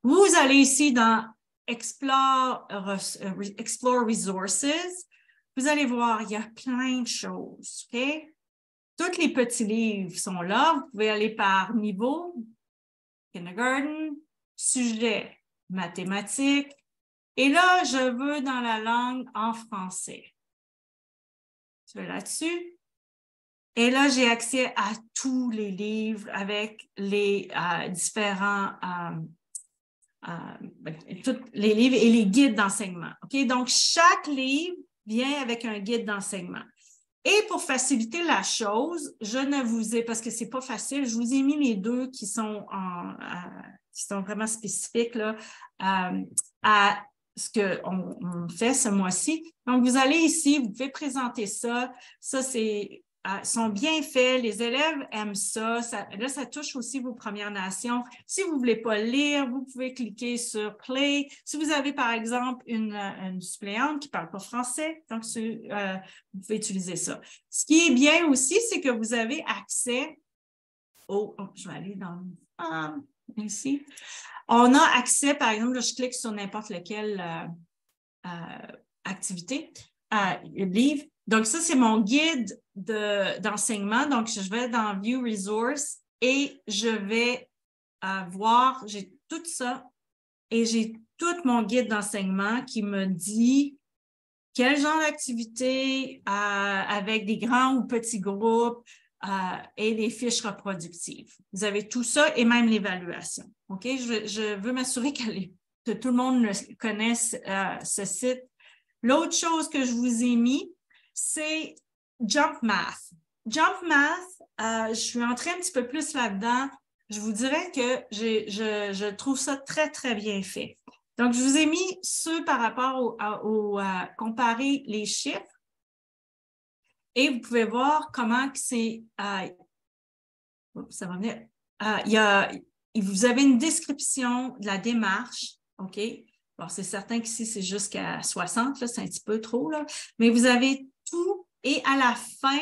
Vous allez ici dans Explore Resources. Vous allez voir, il y a plein de choses. OK? Tous les petits livres sont là. Vous pouvez aller par niveau, kindergarten, sujet, mathématiques. Et là, je veux dans la langue en français. Je vais là-dessus. Et là, j'ai accès à tous les livres avec les différents... tous les livres et les guides d'enseignement. OK? Donc, chaque livre vient avec un guide d'enseignement. Et pour faciliter la chose, je ne vous ai, parce que ce n'est pas facile, je vous ai mis les deux qui sont vraiment spécifiques là, à ce qu'on fait ce mois-ci. Donc, vous allez ici, vous pouvez présenter ça. Ça, sont bien faits. Les élèves aiment ça. Là, ça touche aussi vos Premières Nations. Si vous ne voulez pas lire, vous pouvez cliquer sur Play. Si vous avez, par exemple, une suppléante qui ne parle pas français, donc vous pouvez utiliser ça. Ce qui est bien aussi, c'est que vous avez accès je vais aller dans ici. On a accès, par exemple, là, je clique sur n'importe lequel activité, livre. Donc, ça, c'est mon guide d'enseignement. Donc, je vais dans View Resource et je vais voir, j'ai tout ça et j'ai tout mon guide d'enseignement qui me dit quel genre d'activité avec des grands ou petits groupes et des fiches reproductives. Vous avez tout ça et même l'évaluation. OK? Je veux m'assurer que tout le monde connaisse ce site. L'autre chose que je vous ai mis, c'est Jump Math. Jump Math, je suis entrée un petit peu plus là-dedans. Je vous dirais que je trouve ça très, très bien fait. Donc, je vous ai mis ceux par rapport à comparer les chiffres et vous pouvez voir comment c'est. Ça va venir. Vous avez une description de la démarche, OK? Bon, c'est certain qu'ici, c'est jusqu'à 60, là, c'est un petit peu trop, là, mais vous avez tout et à la fin,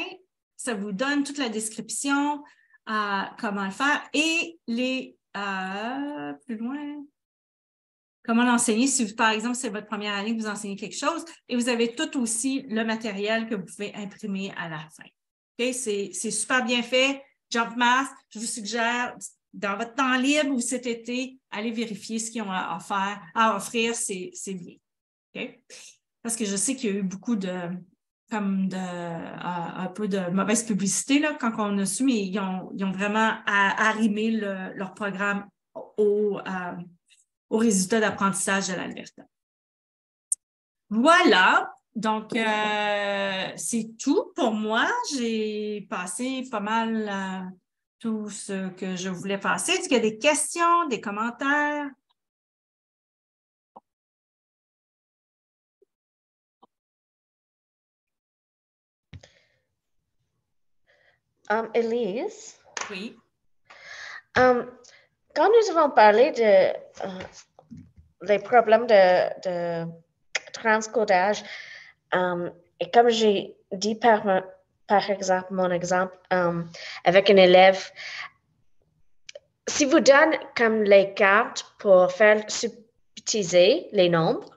ça vous donne toute la description, comment le faire et plus loin, comment l'enseigner. Si, par exemple, c'est votre première année que vous enseignez quelque chose et vous avez tout aussi le matériel que vous pouvez imprimer à la fin. Okay? C'est super bien fait. Jump Math, je vous suggère, dans votre temps libre ou cet été, allez vérifier ce qu'ils ont à offrir, c'est bien. Okay? Parce que je sais qu'il y a eu beaucoup un peu de mauvaise publicité là, quand on a su, mais ils ont vraiment arrimé leur aux résultats d'apprentissage de l'Alberta. Voilà, donc c'est tout pour moi. J'ai passé pas mal tout ce que je voulais passer. Est-ce qu'il y a des questions, des commentaires? Élise? Oui. Quand nous avons parlé de les problèmes de transcodage, et comme j'ai dit par exemple, mon exemple avec un élève, si vous donnez comme les cartes pour faire subtiliser les nombres,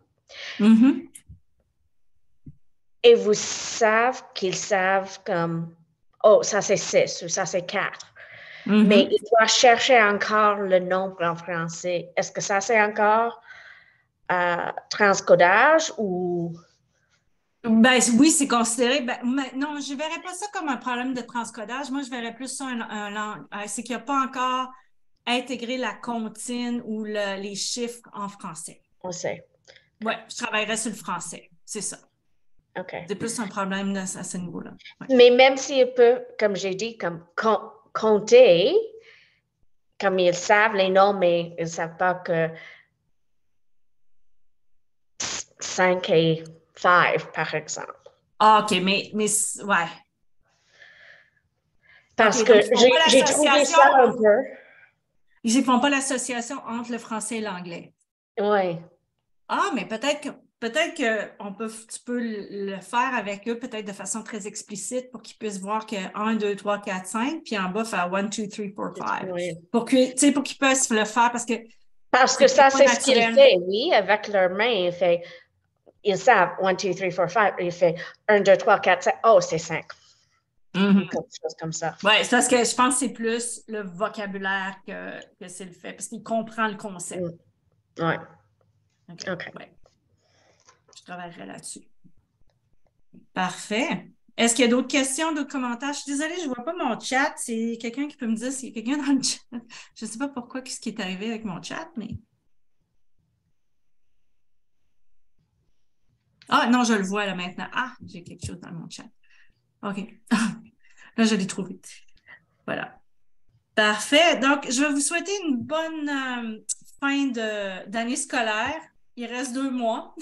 et vous savez qu'ils savent comme, oh, ça c'est 6 ou ça c'est 4. Mais il doit chercher encore le nombre en français. Est-ce que ça c'est encore transcodage ou... Ben, oui, c'est considéré. Non, je ne verrais pas ça comme un problème de transcodage. Moi, je verrais plus ça c'est qu'il n'y a pas encore intégré la comptine ou les chiffres en français. On sait. Oui, je travaillerais sur le français. C'est ça. OK. C'est plus un problème à ce niveau-là. Ouais. Mais même s'il peut, comme j'ai dit, comme compter, comme ils savent les nombres, mais ils ne savent pas que 5 et 5, par exemple. Ah, OK, mais ouais. Parce okay, que j'ai trouvé ça un peu. Ils ne font pas l'association entre le français et l'anglais. Oui. Ah, mais peut-être que tu peux le faire avec eux, peut-être de façon très explicite pour qu'ils puissent voir que 1, 2, 3, 4, 5, puis en bas, faire 1, 2, 3, 4, 5. Oui. Pour qu'ils puissent le faire parce que. Parce que ça, c'est ce qu'il fait, oui, avec leurs mains. Ils savent 1, 2, 3, 4, 5. Il fait 1, 2, 3, 4, 5. Oh, c'est 5. Quelque chose comme ça. Oui, c'est parce que je pense que c'est plus le vocabulaire que c'est le fait, parce qu'il comprend le concept. Oui. OK. Ouais. Je travaillerai là-dessus. Parfait. Est-ce qu'il y a d'autres questions, d'autres commentaires? Je suis désolée, je ne vois pas mon chat. C'est quelqu'un qui peut me dire s'il y a quelqu'un dans le chat. Je ne sais pas pourquoi, ce qui est arrivé avec mon chat, mais. Ah, non, je le vois là maintenant. Ah, j'ai quelque chose dans mon chat. OK. Là, je l'ai trouvé. Voilà. Parfait. Donc, je vais vous souhaiter une bonne fin d'année scolaire. Il reste 2 mois.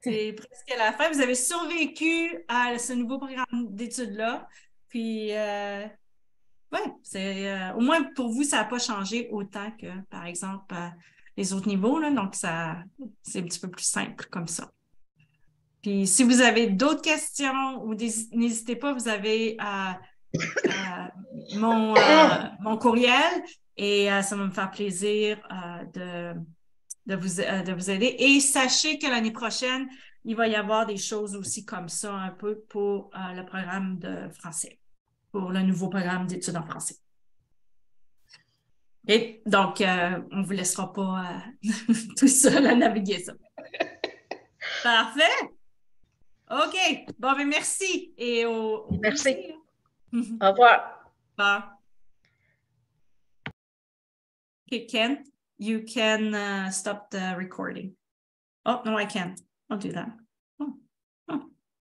C'est presque à la fin. Vous avez survécu à ce nouveau programme d'études-là. Puis, au moins pour vous, ça n'a pas changé autant que, par exemple, les autres niveaux. Là, donc, c'est un petit peu plus simple comme ça. Puis, si vous avez d'autres questions, n'hésitez pas, vous avez mon courriel et ça va me faire plaisir de vous aider. Et sachez que l'année prochaine, il va y avoir des choses aussi comme ça un peu pour le programme de français, pour le nouveau programme d'études en français. Et donc, on ne vous laissera pas tout seul à naviguer ça. Parfait! OK. Bon, ben merci. Et au Merci. plaisir. Au revoir. Bye. Okay, Ken, you can stop the recording. Oh, no, I can't. I'll do that.